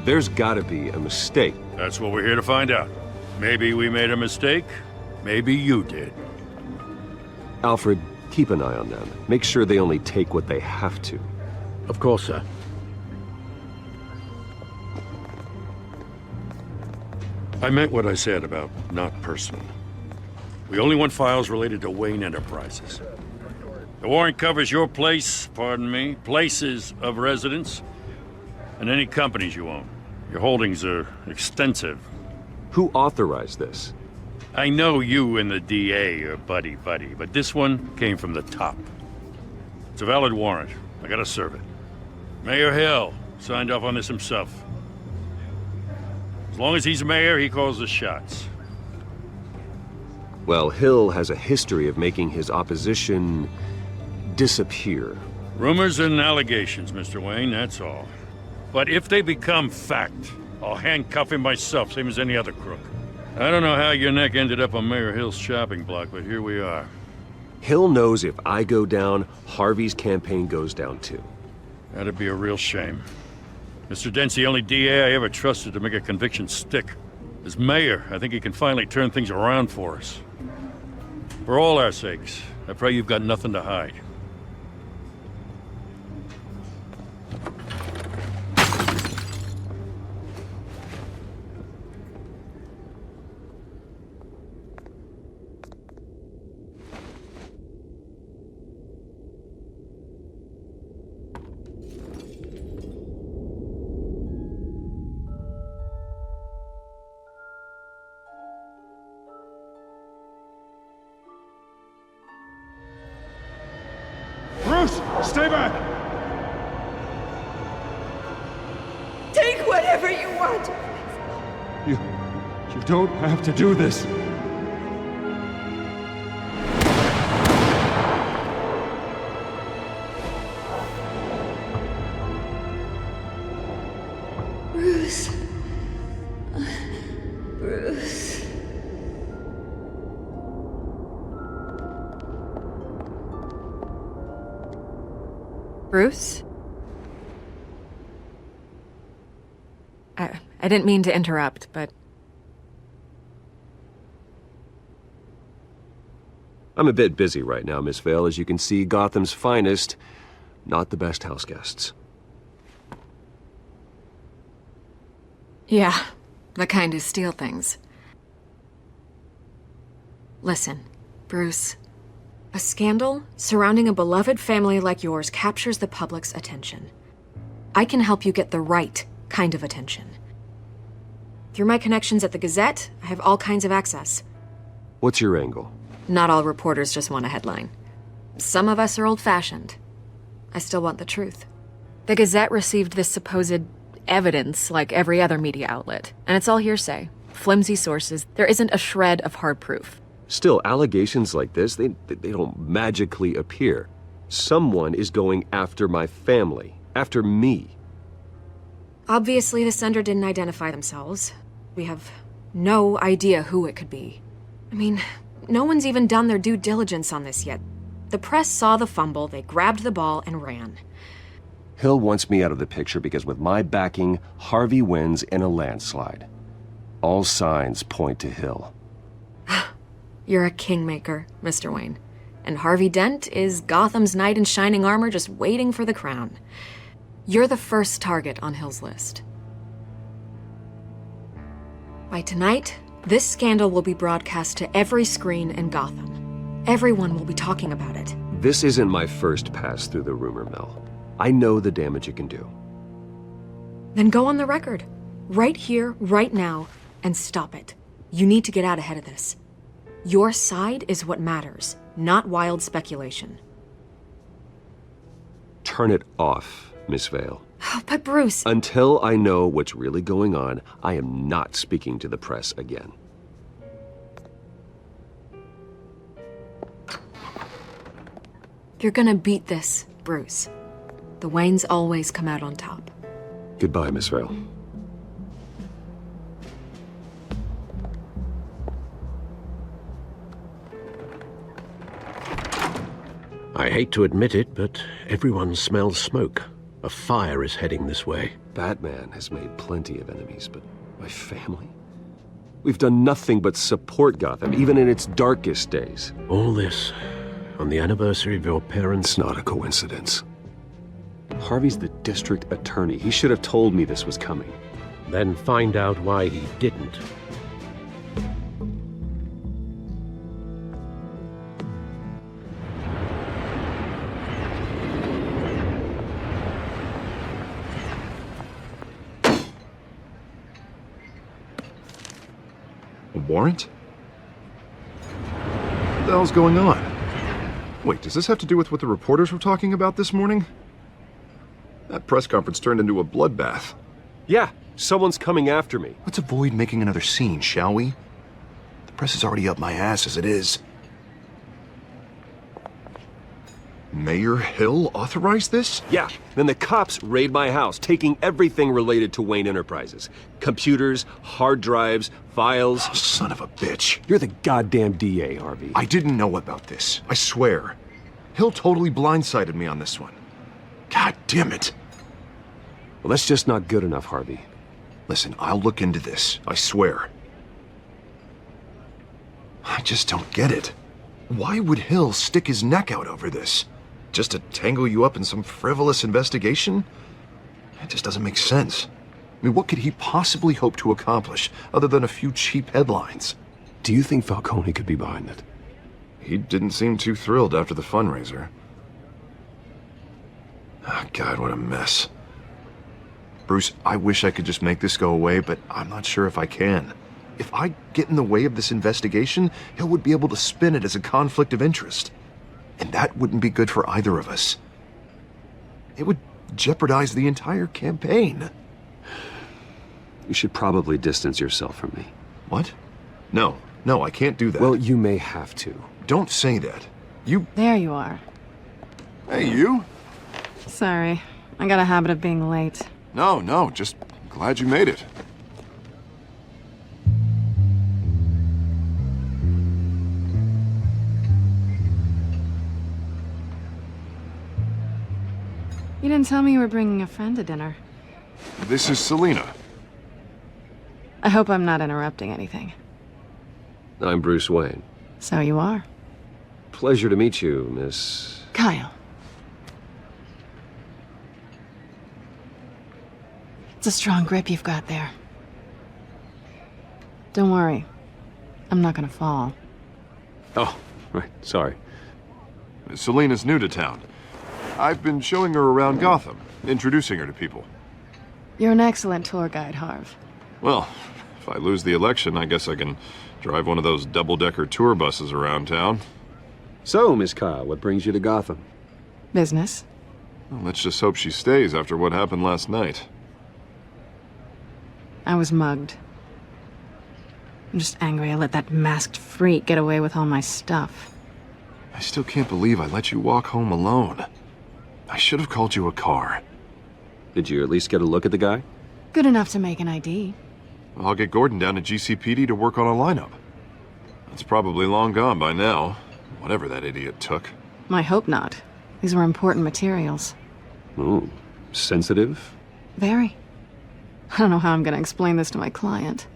There's gotta be a mistake. That's what we're here to find out. Maybe we made a mistake. Maybe you did. Alfred, keep an eye on them. Make sure they only take what they have to. Of course, sir. I meant what I said about not personal. We only want files related to Wayne Enterprises. The warrant covers your places of residence, and any companies you own. Your holdings are extensive. Who authorized this? I know you and the DA are buddy-buddy, but this one came from the top. It's a valid warrant. I gotta serve it. Mayor Hill signed off on this himself. As long as he's mayor, he calls the shots. Well, Hill has a history of making his opposition disappear. Rumors and allegations, Mr. Wayne, that's all. But if they become fact, I'll handcuff him myself, same as any other crook. I don't know how your neck ended up on Mayor Hill's shopping block, but here we are. Hill knows if I go down, Harvey's campaign goes down too. That'd be a real shame. Mr. Dent's the only DA I ever trusted to make a conviction stick. As mayor, I think he can finally turn things around for us. For all our sakes, I pray you've got nothing to hide. Bruce, stay back! Take whatever you want. You don't have to do this. Bruce. Bruce. Bruce? I didn't mean to interrupt, but... I'm a bit busy right now, Miss Vale. As you can see, Gotham's finest, not the best house guests. Yeah, the kind who steal things. Listen, Bruce. A scandal surrounding a beloved family like yours captures the public's attention. I can help you get the right kind of attention. Through my connections at the Gazette, I have all kinds of access. What's your angle? Not all reporters just want a headline. Some of us are old-fashioned. I still want the truth. The Gazette received this supposed evidence like every other media outlet, and it's all hearsay. Flimsy sources. There isn't a shred of hard proof. Still, allegations like this, they don't magically appear. Someone is going after my family, after me. Obviously, the sender didn't identify themselves. We have no idea who it could be. I mean, no one's even done their due diligence on this yet. The press saw the fumble, they grabbed the ball and ran. Hill wants me out of the picture because with my backing, Harvey wins in a landslide. All signs point to Hill. You're a kingmaker, Mr. Wayne. And Harvey Dent is Gotham's knight in shining armor just waiting for the crown. You're the first target on Hill's list. By tonight, this scandal will be broadcast to every screen in Gotham. Everyone will be talking about it. This isn't my first pass through the rumor mill. I know the damage it can do. Then go on the record. Right here, right now, and stop it. You need to get out ahead of this. Your side is what matters, not wild speculation. Turn it off, Miss Vale. Oh, but Bruce... Until I know what's really going on, I am not speaking to the press again. You're gonna beat this, Bruce. The Waynes always come out on top. Goodbye, Miss Vale. I hate to admit it, but everyone smells smoke. A fire is heading this way. Batman has made plenty of enemies, but my family? We've done nothing but support Gotham, even in its darkest days. All this on the anniversary of your parents'... It's not a coincidence. Harvey's the district attorney. He should have told me this was coming. Then find out why he didn't. A warrant? What the hell's going on? Wait, does this have to do with what the reporters were talking about this morning? That press conference turned into a bloodbath. Yeah, someone's coming after me. Let's avoid making another scene, shall we? The press is already up my ass as it is. Mayor Hill authorized this? Yeah, then the cops raid my house, taking everything related to Wayne Enterprises. Computers, hard drives, files. Oh, son of a bitch. You're the goddamn DA, Harvey. I didn't know about this, I swear. Hill totally blindsided me on this one. God damn it. Well, that's just not good enough, Harvey. Listen, I'll look into this, I swear. I just don't get it. Why would Hill stick his neck out over this? Just to tangle you up in some frivolous investigation? It just doesn't make sense. I mean, what could he possibly hope to accomplish other than a few cheap headlines? Do you think Falcone could be behind it? He didn't seem too thrilled after the fundraiser. Oh, God, what a mess. Bruce, I wish I could just make this go away, but I'm not sure if I can. If I get in the way of this investigation, Hill would be able to spin it as a conflict of interest. And that wouldn't be good for either of us. It would jeopardize the entire campaign. You should probably distance yourself from me. What? No, I can't do that. Well, you may have to. Don't say that. You... There you are. Hey, you? Sorry. I got a habit of being late. No, just glad you made it. You didn't tell me you were bringing a friend to dinner. This is Selina. I hope I'm not interrupting anything. I'm Bruce Wayne. So you are. Pleasure to meet you, Miss... Kyle. It's a strong grip you've got there. Don't worry. I'm not gonna fall. Oh, right, sorry. Selina's new to town. I've been showing her around Gotham, introducing her to people. You're an excellent tour guide, Harv. Well, if I lose the election, I guess I can drive one of those double-decker tour buses around town. So, Miss Kyle, what brings you to Gotham? Business. Well, let's just hope she stays after what happened last night. I was mugged. I'm just angry I let that masked freak get away with all my stuff. I still can't believe I let you walk home alone. I should have called you a car. Did you at least get a look at the guy? Good enough to make an ID. I'll get Gordon down to GCPD to work on a lineup. That's probably long gone by now, whatever that idiot took. I hope not. These were important materials. Ooh, sensitive? Very. I don't know how I'm gonna explain this to my client.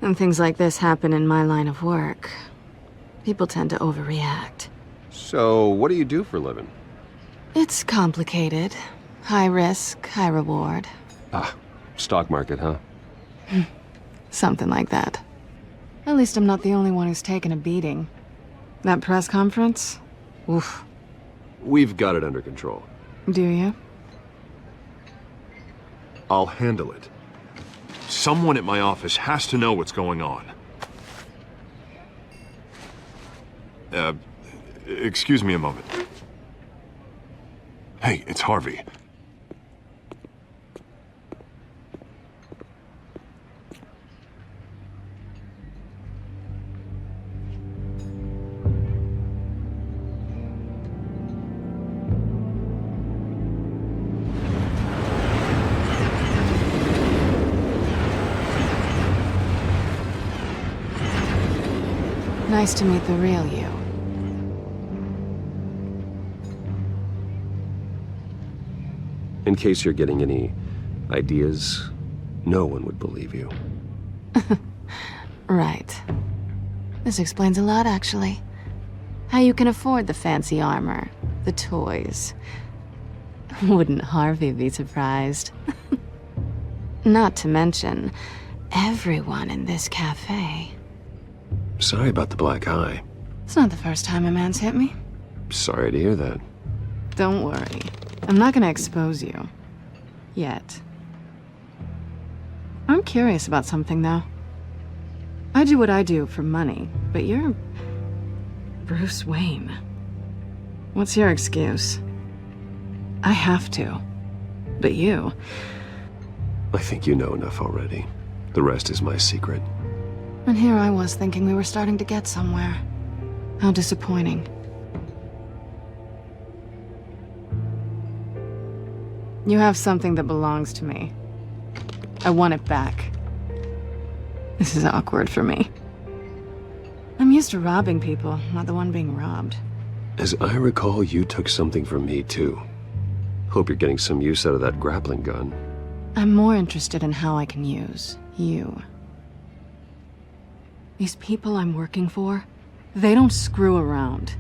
And things like this happen in my line of work. People tend to overreact. So, what do you do for a living? It's complicated. High risk, high reward. Ah, stock market, huh? Something like that. At least I'm not the only one who's taken a beating. That press conference? Oof. We've got it under control. Do you? I'll handle it. Someone at my office has to know what's going on. Excuse me a moment. Hey, it's Harvey. Nice to meet the real you. In case you're getting any ideas, no one would believe you. Right. This explains a lot, actually. How you can afford the fancy armor, the toys. Wouldn't Harvey be surprised? Not to mention, everyone in this cafe. Sorry about the black eye. It's not the first time a man's hit me. Sorry to hear that. Don't worry. I'm not gonna expose you. Yet. I'm curious about something, though. I do what I do for money, but you're... Bruce Wayne. What's your excuse? I have to. But you... I think you know enough already. The rest is my secret. And here I was thinking we were starting to get somewhere. How disappointing. You have something that belongs to me. I want it back. This is awkward for me. I'm used to robbing people, not the one being robbed. As I recall, you took something from me, too. Hope you're getting some use out of that grappling gun. I'm more interested in how I can use you. These people I'm working for, they don't screw around.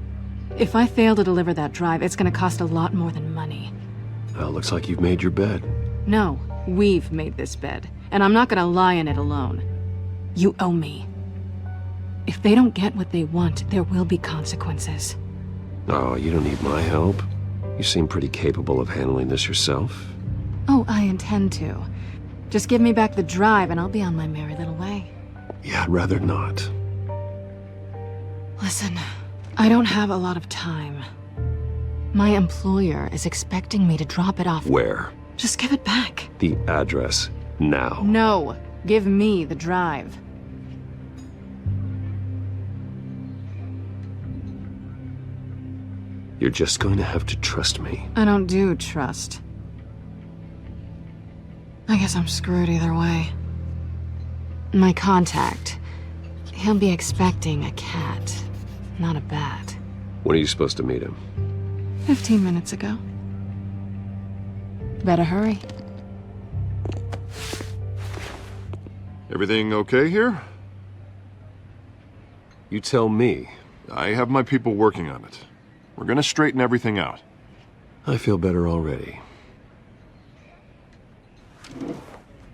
If I fail to deliver that drive, it's gonna cost a lot more than money. Well, looks like you've made your bed. No, we've made this bed, and I'm not gonna lie in it alone. You owe me. If they don't get what they want, there will be consequences. Oh, you don't need my help. You seem pretty capable of handling this yourself. Oh, I intend to. Just give me back the drive and I'll be on my merry little way. Yeah, I'd rather not. Listen, I don't have a lot of time. My employer is expecting me to drop it off. Where? Just give it back. The address, now. No, give me the drive. You're just going to have to trust me. I don't do trust. I guess I'm screwed either way. My contact, he'll be expecting a cat, not a bat. When are you supposed to meet him? 15 minutes ago. Better hurry. Everything okay here? You tell me. I have my people working on it. We're gonna straighten everything out. I feel better already.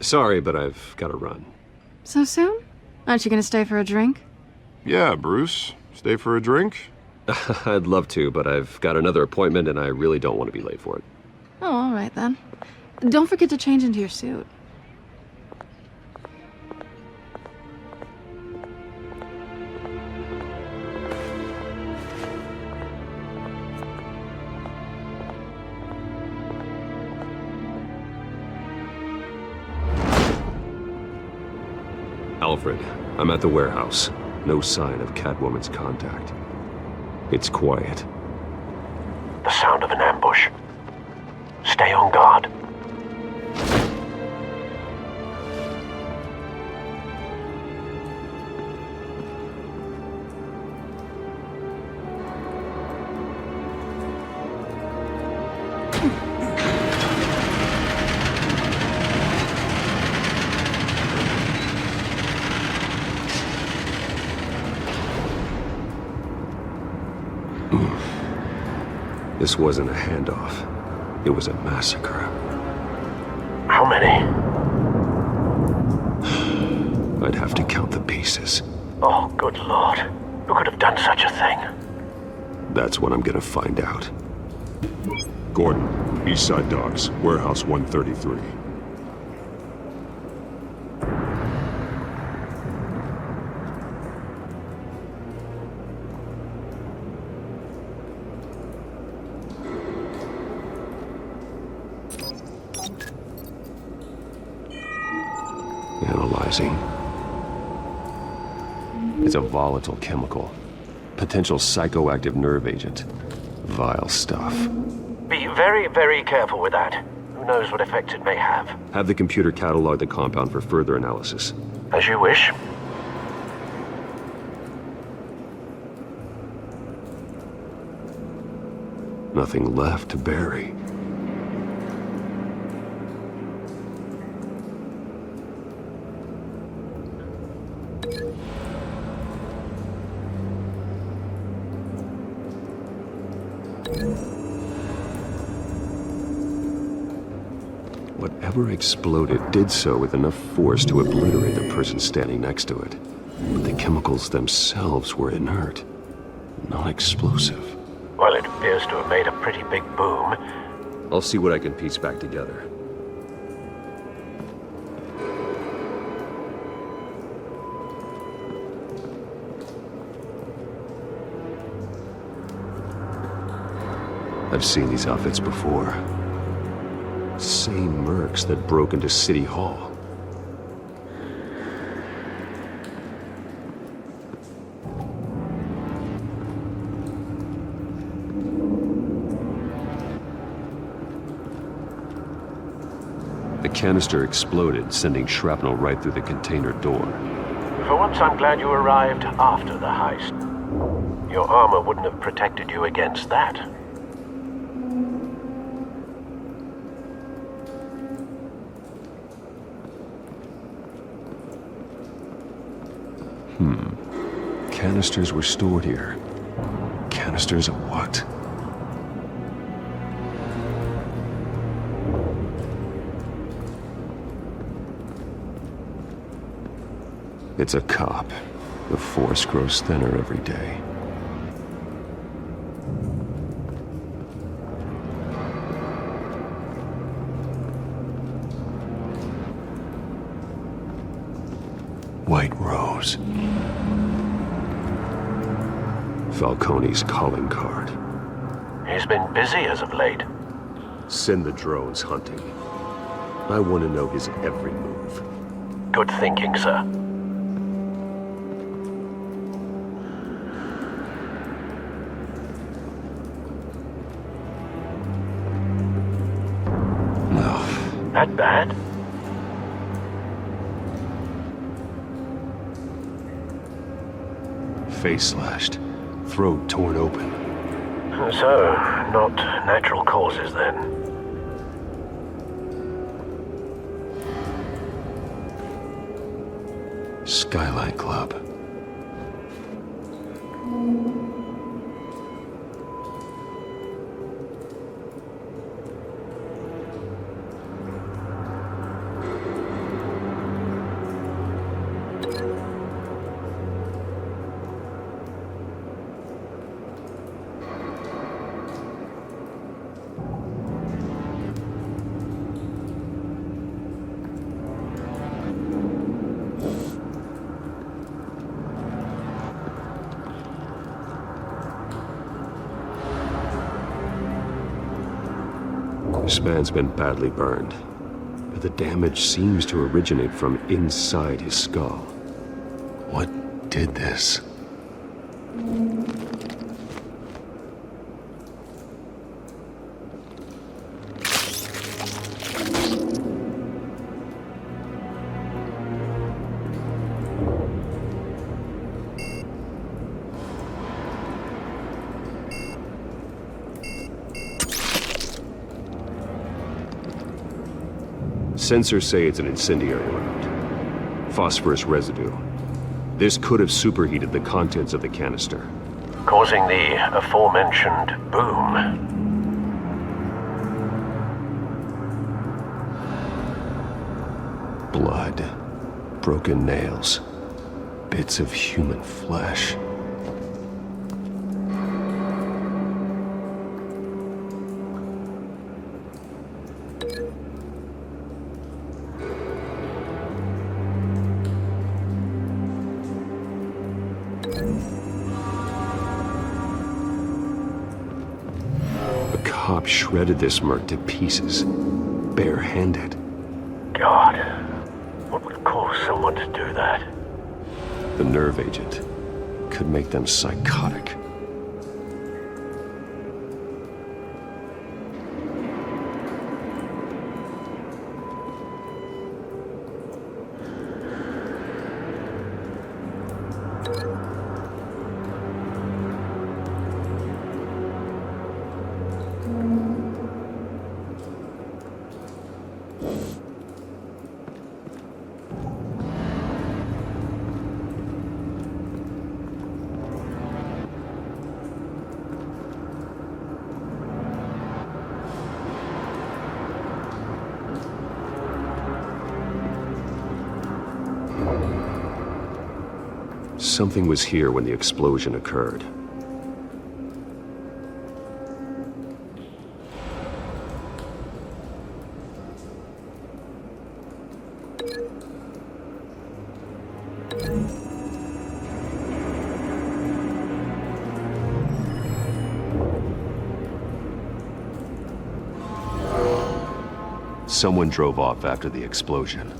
Sorry, but I've got to run. So soon? Aren't you gonna stay for a drink? Yeah, Bruce. Stay for a drink? I'd love to, but I've got another appointment and I really don't want to be late for it. Oh, all right then. Don't forget to change into your suit. Alfred, I'm at the warehouse. No sign of Catwoman's contact. It's quiet. The sound of an ambush. Stay on guard. This wasn't a handoff. It was a massacre. How many? I'd have to count the pieces. Oh, good lord. Who could have done such a thing? That's what I'm gonna find out. Gordon, Eastside Docks, Warehouse 133. Analyzing. It's a volatile chemical. Potential psychoactive nerve agent. Vile stuff. Be very, very careful with that. Who knows what effect it may have. Have the computer catalog the compound for further analysis. As you wish. Nothing left to bury. Whatever exploded did so with enough force to obliterate the person standing next to it. But the chemicals themselves were inert, not explosive. Well, it appears to have made a pretty big boom. I'll see what I can piece back together. I've seen these outfits before. Same mercs that broke into City Hall. The canister exploded, sending shrapnel right through the container door. For once, I'm glad you arrived after the heist. Your armor wouldn't have protected you against that. Canisters were stored here. Canisters of what? It's a cop. The force grows thinner every day. White Rose. Falcone's calling card. He's been busy as of late. Send the drones hunting. I want to know his every move. Good thinking, sir. No. That bad? Face slashed. Throat torn open. So, not natural causes then. Skyline Club. This man's been badly burned, but the damage seems to originate from inside his skull. What did this? Sensors say it's an incendiary round. Phosphorus residue. This could have superheated the contents of the canister, Causing the aforementioned boom. Blood, broken nails, bits of human flesh. Cop shredded this merc to pieces, barehanded. God, what would cause someone to do that? The nerve agent could make them psychotic. something was here when the explosion occurred. Someone drove off after the explosion.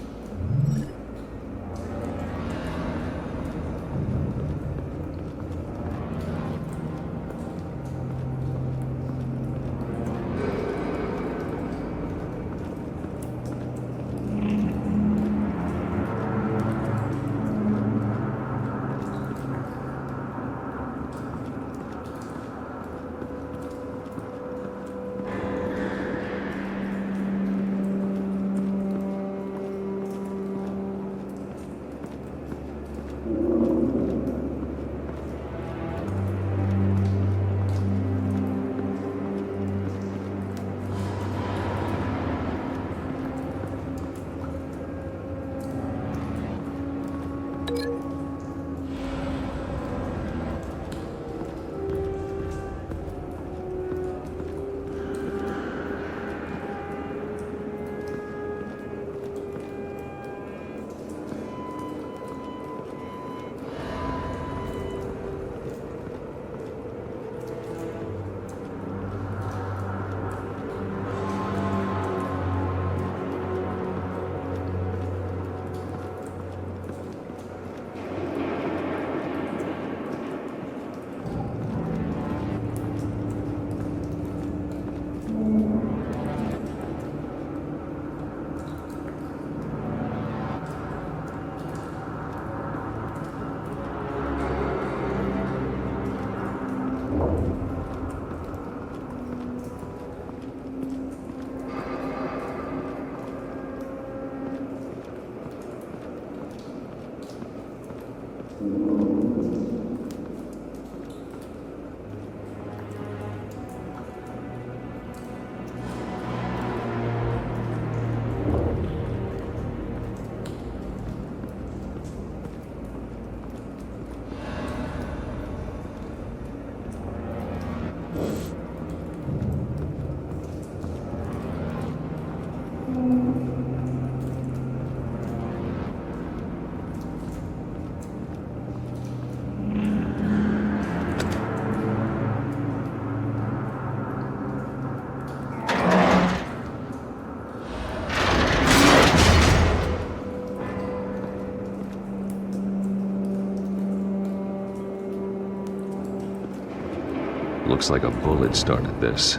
Looks like a bullet started this.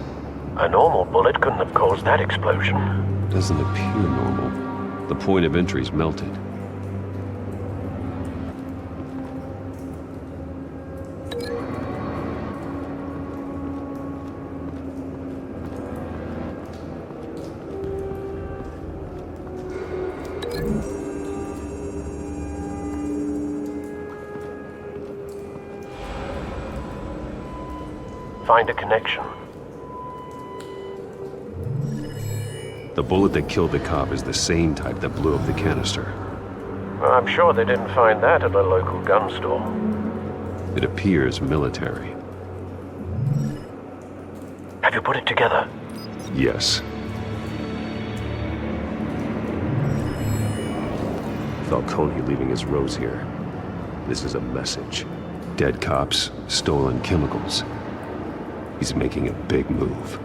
A normal bullet couldn't have caused that explosion. Doesn't appear normal. The point of entry's melted. Find a connection. The bullet that killed the cop is the same type that blew up the canister. Well, I'm sure they didn't find that at a local gun store. It appears military. Have you put it together? Yes. Falcone leaving his rose here. This is a message. Dead cops, stolen chemicals. He's making a big move.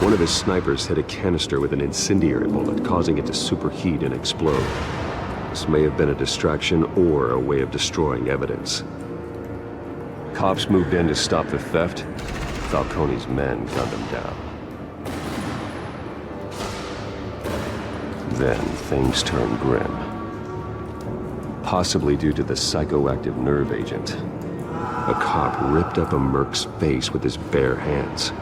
One of his snipers hit a canister with an incendiary bullet, causing it to superheat and explode. This may have been a distraction or a way of destroying evidence. Cops moved in to stop the theft. Falcone's men gunned them down. Then things turned grim. Possibly due to the psychoactive nerve agent. A cop ripped up a merc's face with his bare hands.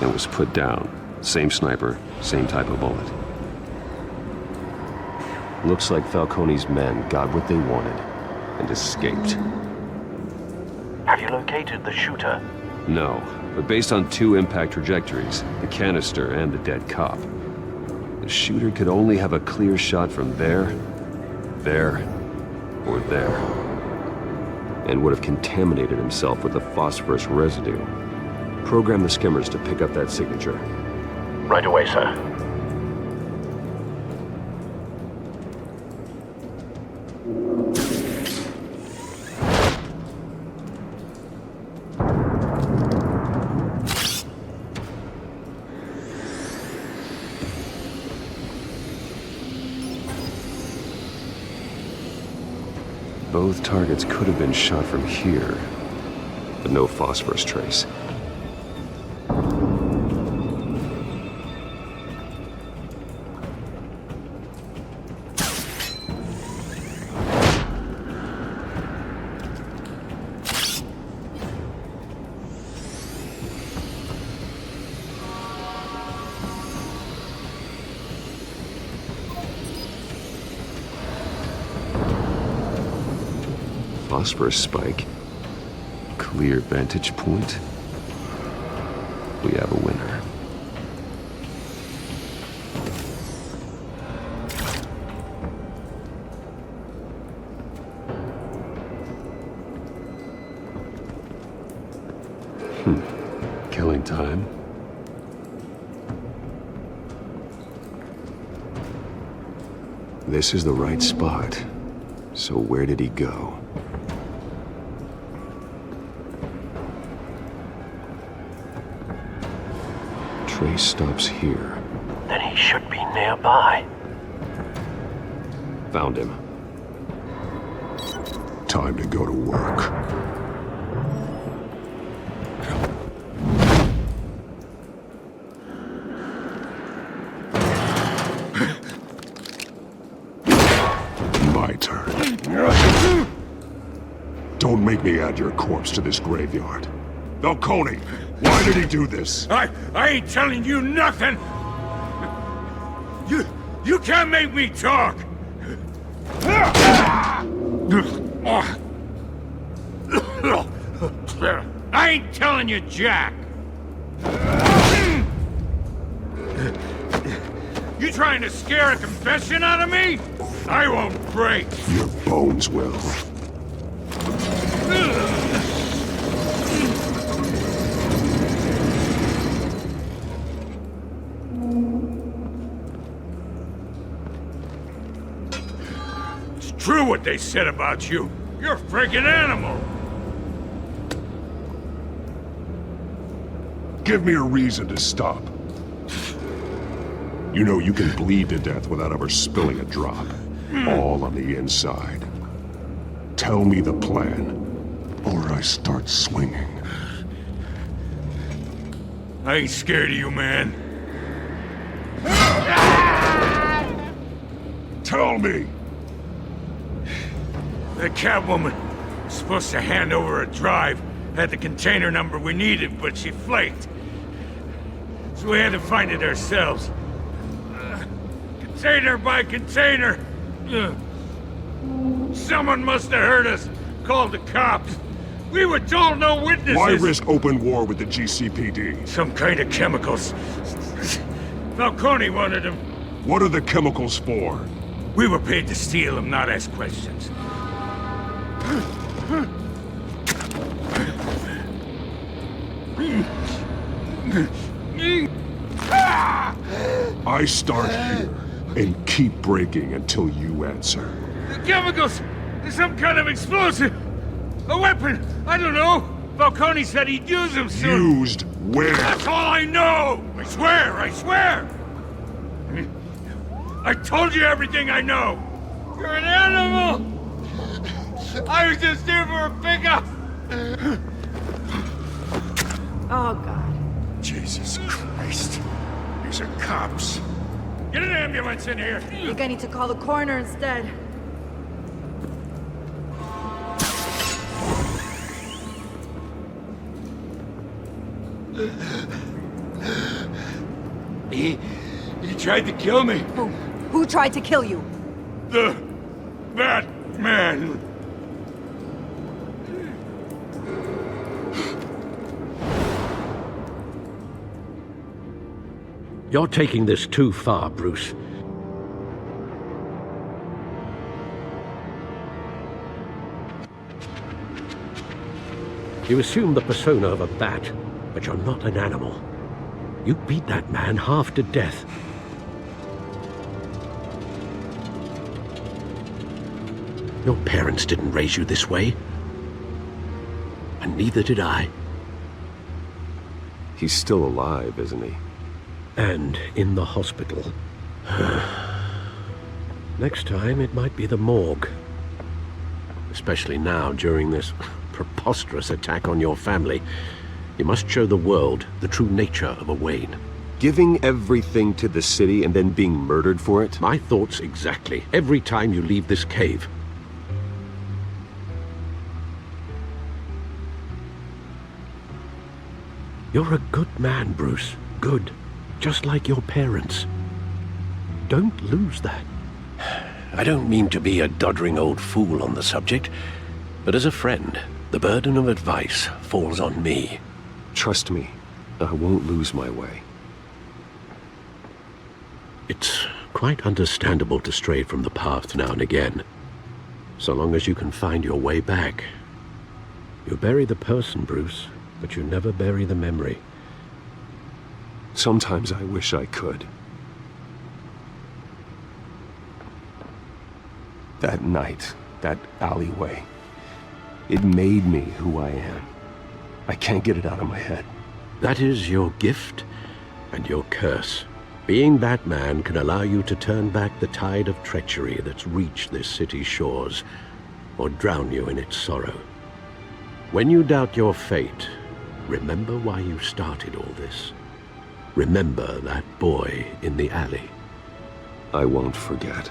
And was put down. Same sniper, same type of bullet. Looks like Falcone's men got what they wanted and escaped. Have you located the shooter? No, but based on 2 impact trajectories, the canister and the dead cop, the shooter could only have a clear shot from there, or there, and would have contaminated himself with the phosphorus residue. Program the skimmers to pick up that signature. Right away, sir. Both targets could have been shot from here, but no phosphorus trace. Phosphorus spike. Clear vantage point. We have a winner. Killing time. This is the right spot. So where did he go? Trace stops here. Then he should be nearby. Found him. Time to go to work. My turn. Don't make me add your corpse to this graveyard. Falcone, why did he do this? I ain't telling you nothing! You can't make me talk! I ain't telling you jack! You trying to scare a confession out of me? I won't break! Your bones will. It's true what they said about you. You're a freaking animal! Give me a reason to stop. You know you can bleed to death without ever spilling a drop. All on the inside. Tell me the plan, or I start swinging. I ain't scared of you, man. Tell me! The Catwoman was supposed to hand over a drive, had the container number we needed, but she flaked. So we had to find it ourselves. Container by container. Someone must have heard us, called the cops. We were told no witnesses. Why risk open war with the GCPD? Some kind of chemicals. Falcone wanted them. What are the chemicals for? We were paid to steal them, not ask questions. I start here and keep breaking until you answer. The chemicals! There's some kind of explosive! A weapon! I don't know! Falcone said he'd use them soon! Used where? That's all I know! I swear! I swear! I told you everything I know! You're an animal! I was just here for a pickup! Oh, God. Jesus Christ. These are cops. Get an ambulance in here! I think I need to call the coroner instead. He tried to kill me. Who tried to kill you? The Batman. You're taking this too far, Bruce. You assume the persona of a bat, but you're not an animal. You beat that man half to death. Your parents didn't raise you this way. And neither did I. He's still alive, isn't he? And in the hospital. Next time, it might be the morgue. Especially now, during this preposterous attack on your family. You must show the world the true nature of a Wayne. Giving everything to the city and then being murdered for it? My thoughts exactly. Every time you leave this cave. You're a good man, Bruce. Good. Just like your parents. Don't lose that. I don't mean to be a doddering old fool on the subject, but as a friend, the burden of advice falls on me. Trust me, I won't lose my way. It's quite understandable to stray from the path now and again, so long as you can find your way back. You bury the person, Bruce, but you never bury the memory. Sometimes I wish I could. That night, that alleyway, it made me who I am. I can't get it out of my head. That is your gift and your curse. Being Batman can allow you to turn back the tide of treachery that's reached this city's shores, or drown you in its sorrow. When you doubt your fate, remember why you started all this. Remember that boy in the alley. I won't forget.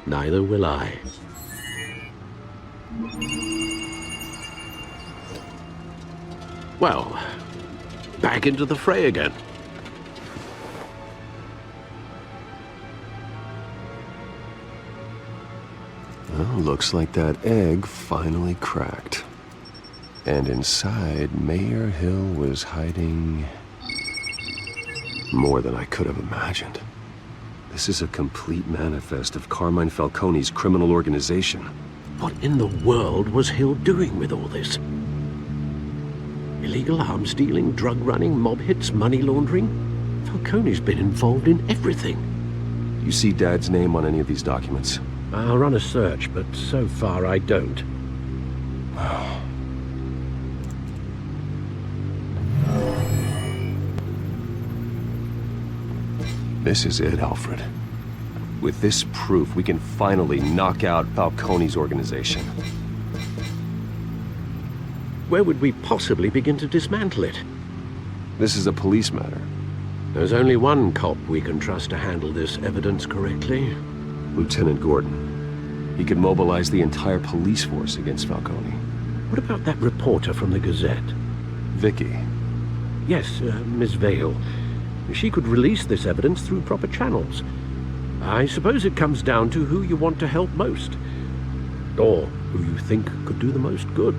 Neither will I. Well, back into the fray again. Well, looks like that egg finally cracked. And inside, Mayor Hill was hiding more than I could have imagined. This is a complete manifest of Carmine Falcone's criminal organization. What in the world was Hill doing with all this? Illegal arms dealing, drug running, mob hits, money laundering? Falcone's been involved in everything. You see Dad's name on any of these documents? I'll run a search, but so far I don't. This is it, Alfred. With this proof, we can finally knock out Falcone's organization. Where would we possibly begin to dismantle it? This is a police matter. There's only one cop we can trust to handle this evidence correctly. Lieutenant Gordon. He could mobilize the entire police force against Falcone. What about that reporter from the Gazette? Vicky. Yes, Miss Vale. She could release this evidence through proper channels. I suppose it comes down to who you want to help most. Or who you think could do the most good.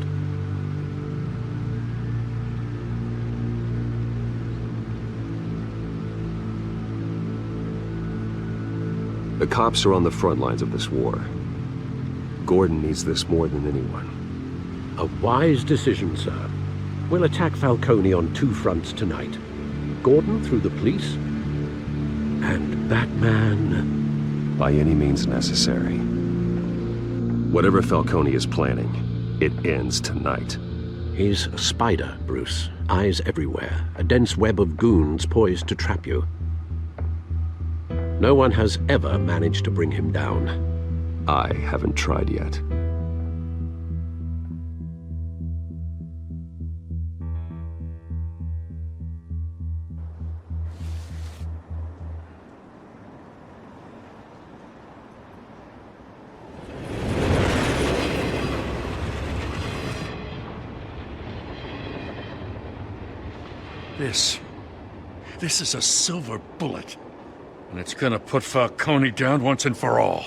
The cops are on the front lines of this war. Gordon needs this more than anyone. A wise decision, sir. We'll attack Falcone on two fronts tonight. Gordon through the police, and Batman... by any means necessary. Whatever Falcone is planning, it ends tonight. He's a spider, Bruce. Eyes everywhere. A dense web of goons poised to trap you. No one has ever managed to bring him down. I haven't tried yet. This is a silver bullet. And it's gonna put Falcone down once and for all.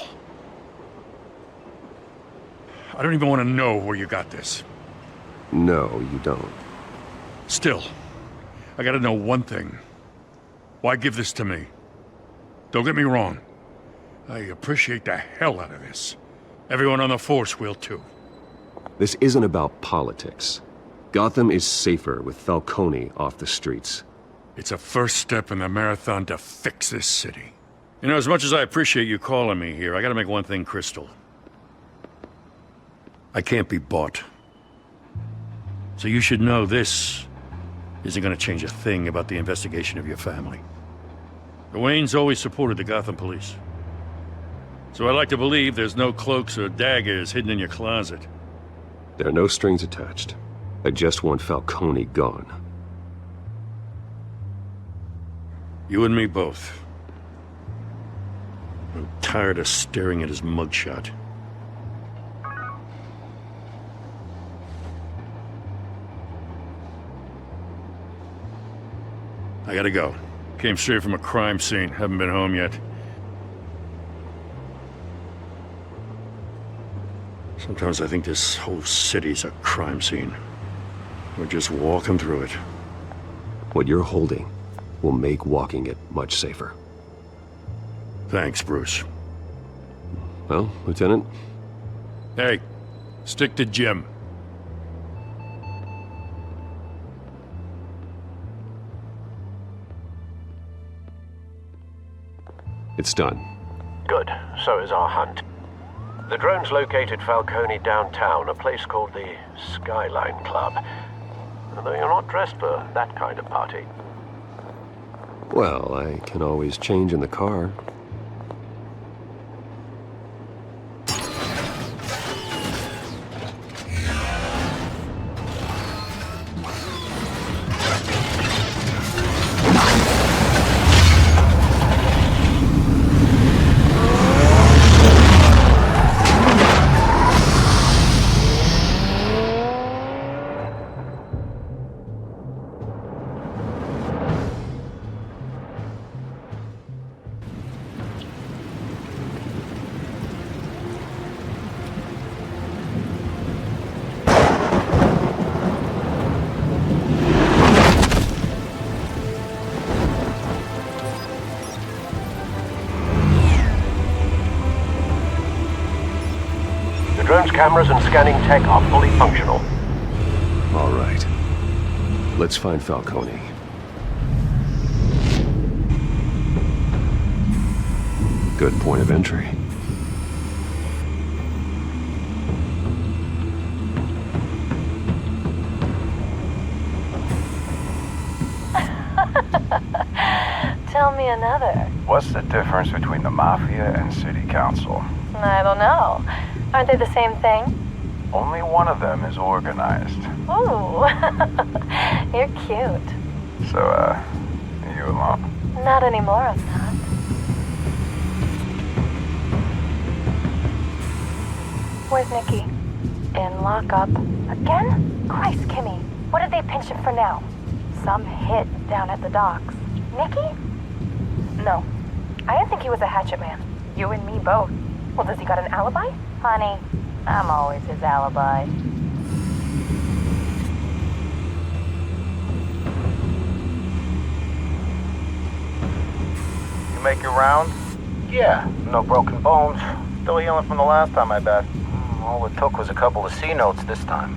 I don't even want to know where you got this. No, you don't. Still, I gotta know one thing. Why give this to me? Don't get me wrong. I appreciate the hell out of this. Everyone on the force will too. This isn't about politics. Gotham is safer with Falcone off the streets. It's a first step in the marathon to fix this city. You know, as much as I appreciate you calling me here, I gotta make one thing crystal. I can't be bought. So you should know this isn't gonna change a thing about the investigation of your family. The Waynes always supported the Gotham police. So I like to believe there's no cloaks or daggers hidden in your closet. There are no strings attached. I just want Falcone gone. You and me both. I'm tired of staring at his mugshot. I gotta go. Came straight from a crime scene. Haven't been home yet. Sometimes I think this whole city's a crime scene. We're just walking through it. What you're holding will make walking it much safer. Thanks, Bruce. Well, Lieutenant? Hey, stick to Jim. It's done. Good. So is our hunt. The drones located Falcone downtown, a place called the Skyline Club. Although you're not dressed for that kind of party. Well, I can always change in the car. Drone's cameras and scanning tech are fully functional. All right. Let's find Falcone. Good point of entry. Tell me another. What's the difference between the Mafia and City Council? I don't know. Aren't they the same thing? Only one of them is organized. Ooh, you're cute. So, are you alone? Not anymore, I'm not. Where's Nicky? In lockup. Again? Christ, Kimmy. What did they pinch him for now? Some hit down at the docks. Nicky? No. I didn't think he was a hatchet man. You and me both. Well, does he got an alibi? Honey, I'm always his alibi. You make your round? Yeah, no broken bones. Still healing from the last time, I bet. All it took was a couple of C notes this time.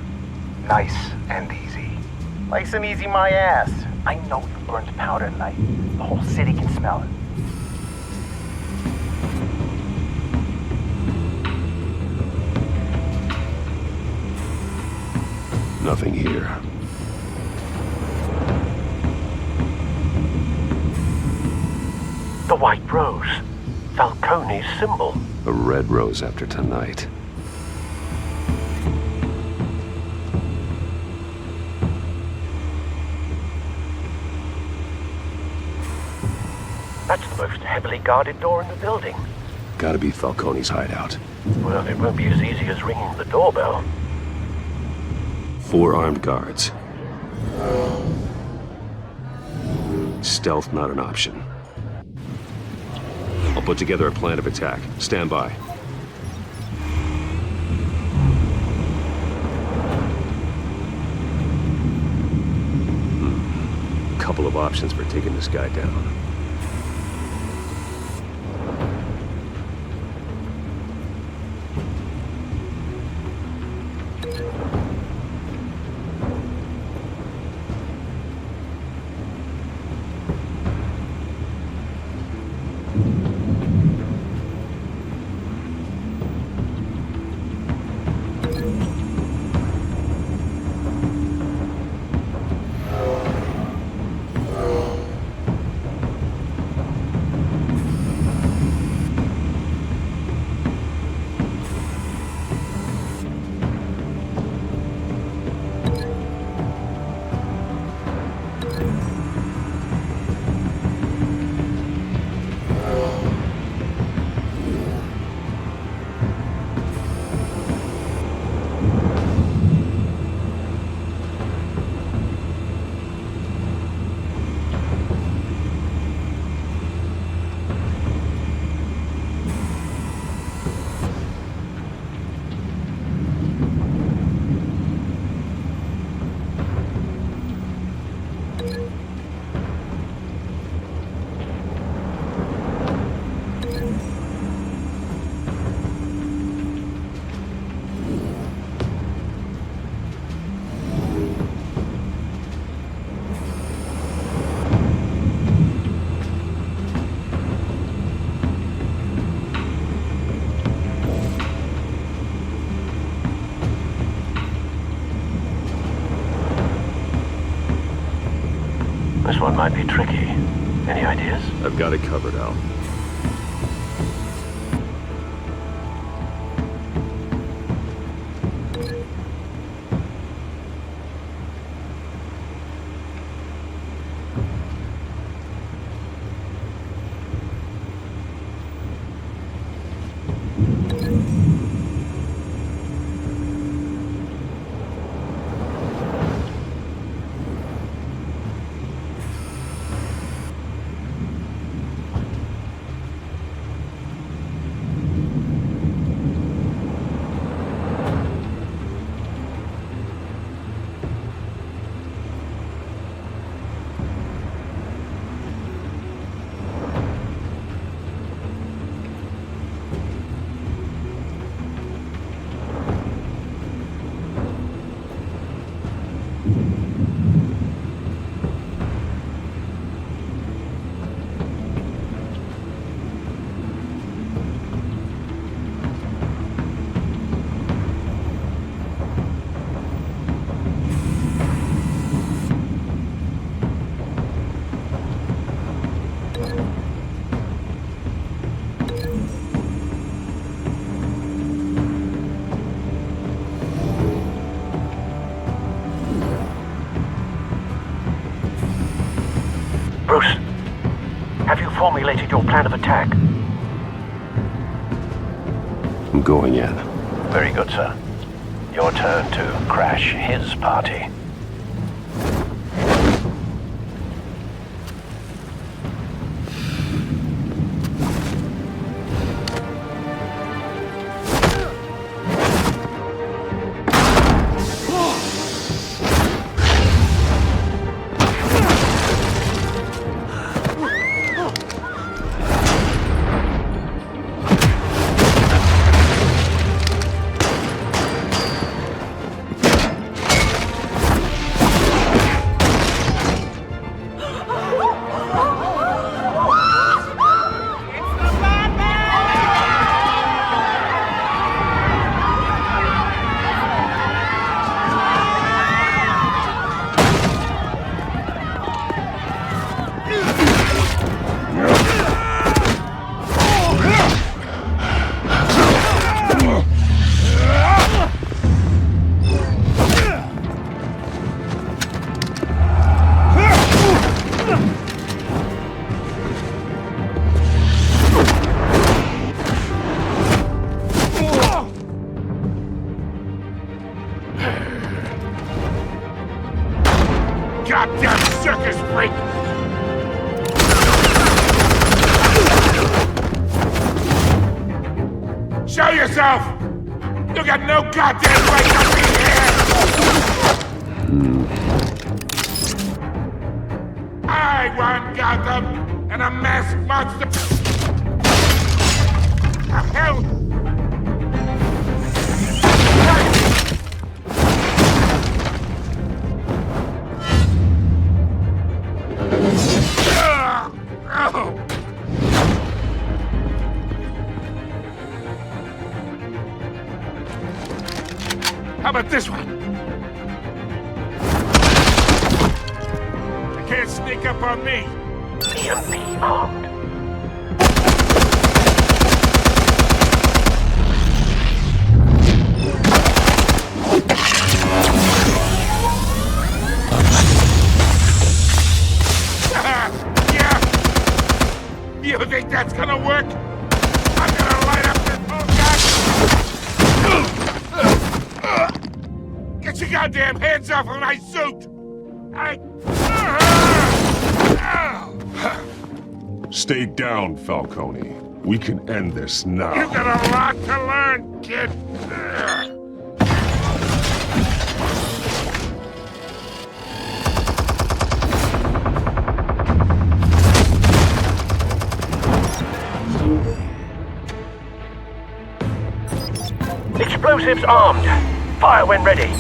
Nice and easy. Nice and easy, my ass. I know you burned powder tonight. The whole city can smell it. Nothing here. The white rose. Falcone's symbol. A red rose after tonight. That's the most heavily guarded door in the building. Gotta be Falcone's hideout. Well, it won't be as easy as ringing the doorbell. 4 armed guards. Stealth not an option. I'll put together a plan of attack. Stand by. Couple of options for taking this guy down. This one might be tricky. Any ideas? I've got it covered, Al. Bruce, have you formulated your plan of attack? I'm going in. Very good, sir. Your turn to crash his party. Goddamn circus freak! Show yourself! You got no goddamn right to be here! I want Gotham and a masked monster! The hell? How about this one? You can't sneak up on me. EMP armed. Yeah. You think that's gonna work? I'm gonna light up this whole guy. Get your goddamn hands off of my suit! Stay down, Falcone. We can end this now. You got a lot to learn, kid. Explosives armed. Fire when ready.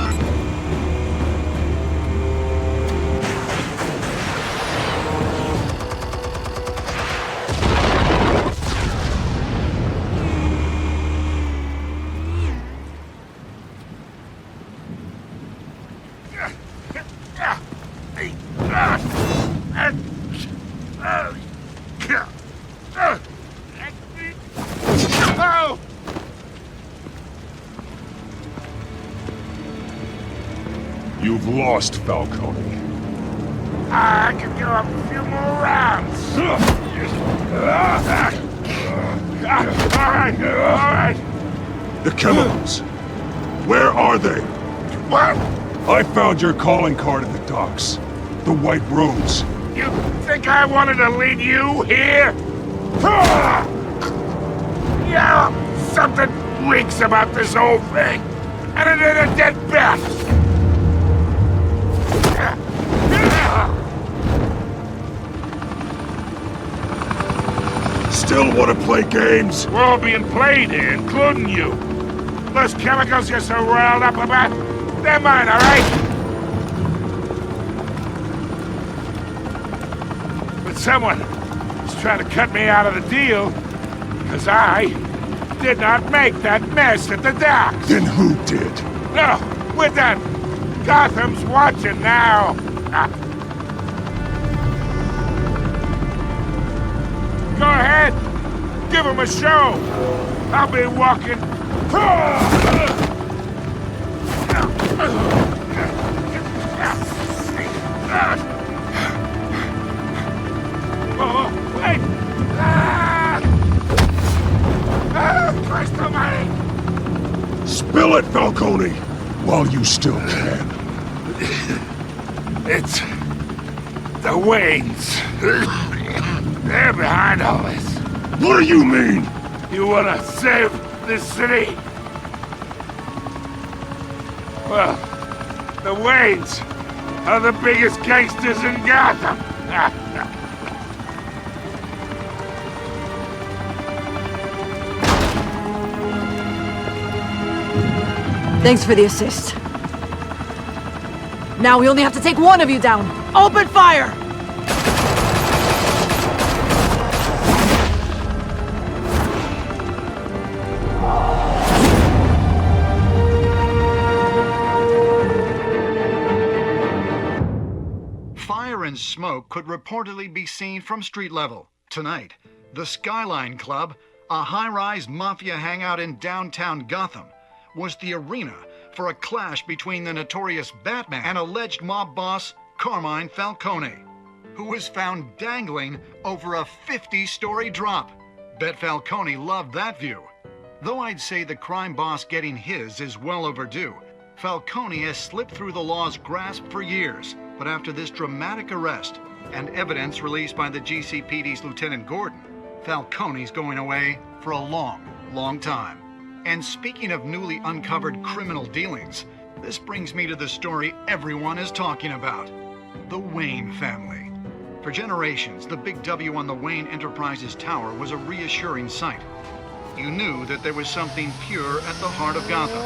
That's You've lost, Falcone. I can do a few more rounds. All right. The chemicals. Where are they? What? I found your calling card at the docks. The White Rose. You think I wanted to lead you here? Yeah, something reeks about this whole thing. And it ain't a dead bat. Still want to play games? We're all being played here, including you. Those chemicals you're so riled up about, they're mine, all right? But someone is trying to cut me out of the deal, because I did not make that mess at the docks. Then who did? No, we're done. Gotham's watching now. Go ahead. Give him a show. I'll be walking. Oh, wait! Christ almighty! Spill it, Falcone, while you still can. It's the Waynes. They're behind all this. What do you mean? You wanna save this city? Well, the Waynes are the biggest gangsters in Gotham. Thanks for the assist. Now we only have to take one of you down. Open fire! Fire and smoke could reportedly be seen from street level. Tonight, the Skyline Club, a high-rise mafia hangout in downtown Gotham, was the arena for a clash between the notorious Batman and alleged mob boss Carmine Falcone, who was found dangling over a 50-story drop. Bet Falcone loved that view. Though I'd say the crime boss getting his is well overdue, Falcone has slipped through the law's grasp for years. But after this dramatic arrest and evidence released by the GCPD's Lieutenant Gordon, Falcone's going away for a long, long time. And speaking of newly uncovered criminal dealings, this brings me to the story everyone is talking about. The Wayne family. For generations, the big W on the Wayne Enterprises Tower was a reassuring sight. You knew that there was something pure at the heart of Gotham.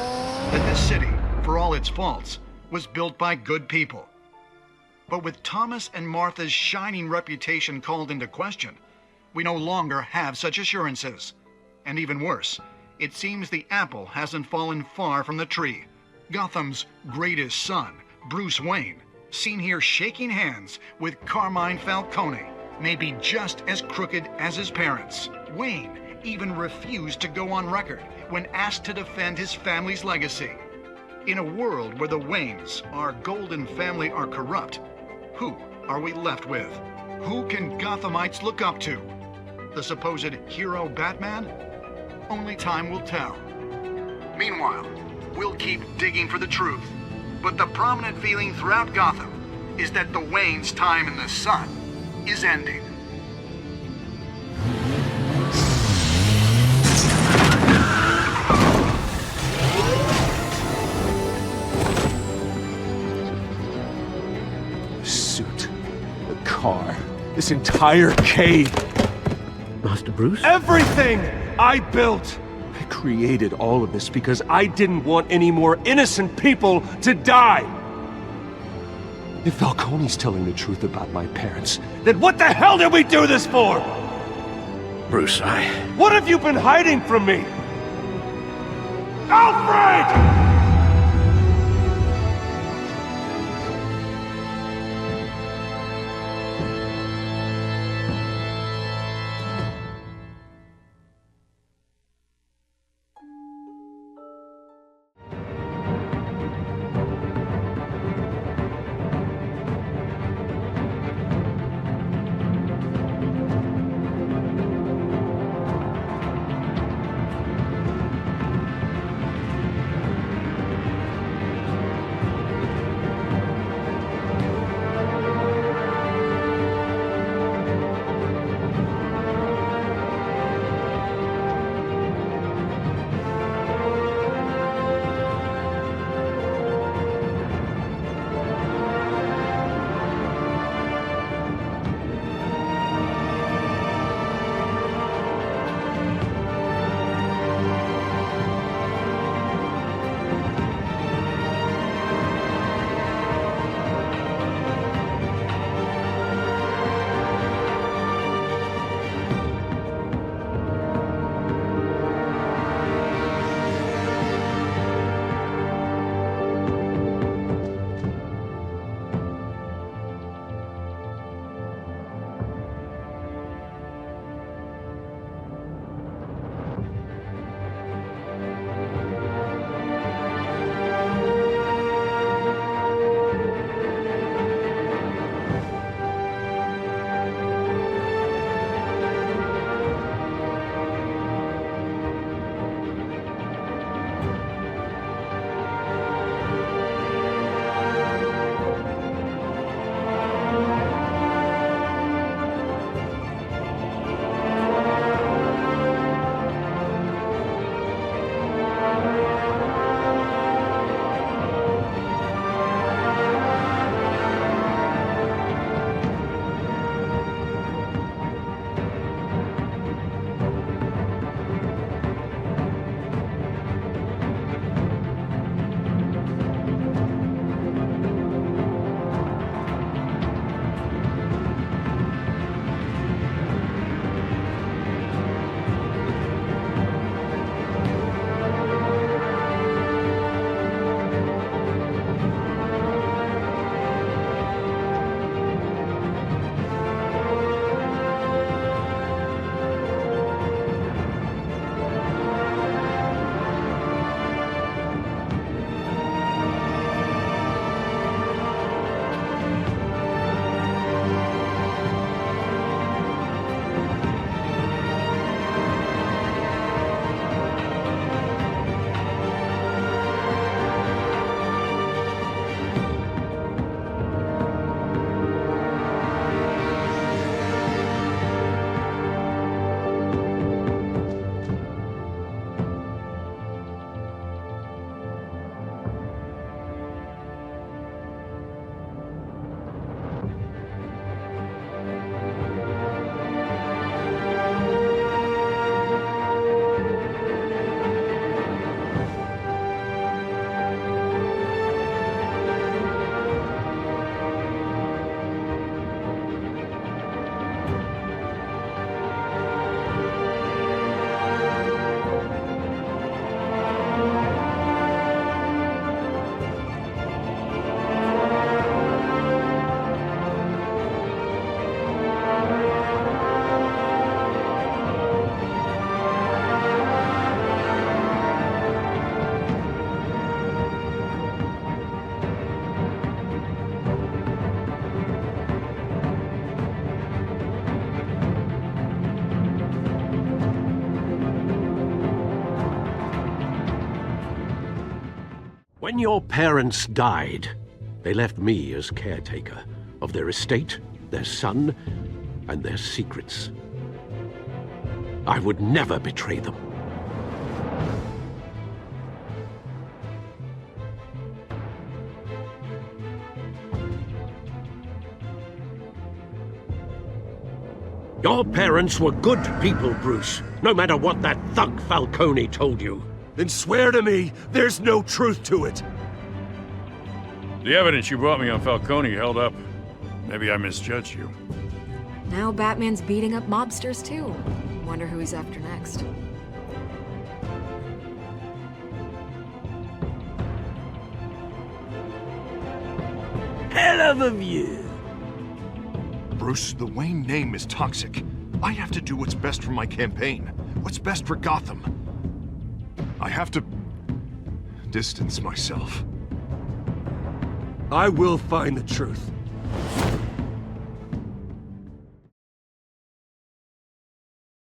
That this city, for all its faults, was built by good people. But with Thomas and Martha's shining reputation called into question, we no longer have such assurances. And even worse, it seems the apple hasn't fallen far from the tree. Gotham's greatest son, Bruce Wayne, seen here shaking hands with Carmine Falcone, may be just as crooked as his parents. Wayne even refused to go on record when asked to defend his family's legacy. In a world where the Waynes, our golden family, are corrupt, who are we left with? Who can Gothamites look up to? The supposed hero Batman? Only time will tell. Meanwhile, we'll keep digging for the truth. But the prominent feeling throughout Gotham is that the Waynes' time in the sun is ending. The suit, the car, this entire cave. Master Bruce? Everything I built! I created all of this because I didn't want any more innocent people to die! If Falcone's telling the truth about my parents, then what the hell did we do this for? Bruce, What have you been hiding from me? Alfred! When your parents died, they left me as caretaker of their estate, their son, and their secrets. I would never betray them. Your parents were good people, Bruce, no matter what that thug Falcone told you. Then swear to me there's no truth to it. The evidence you brought me on Falcone held up. Maybe I misjudged you. Now Batman's beating up mobsters too. Wonder who he's after next. Hell of a view. Bruce, the Wayne name is toxic. I have to do what's best for my campaign. What's best for Gotham. I have to distance myself. I will find the truth.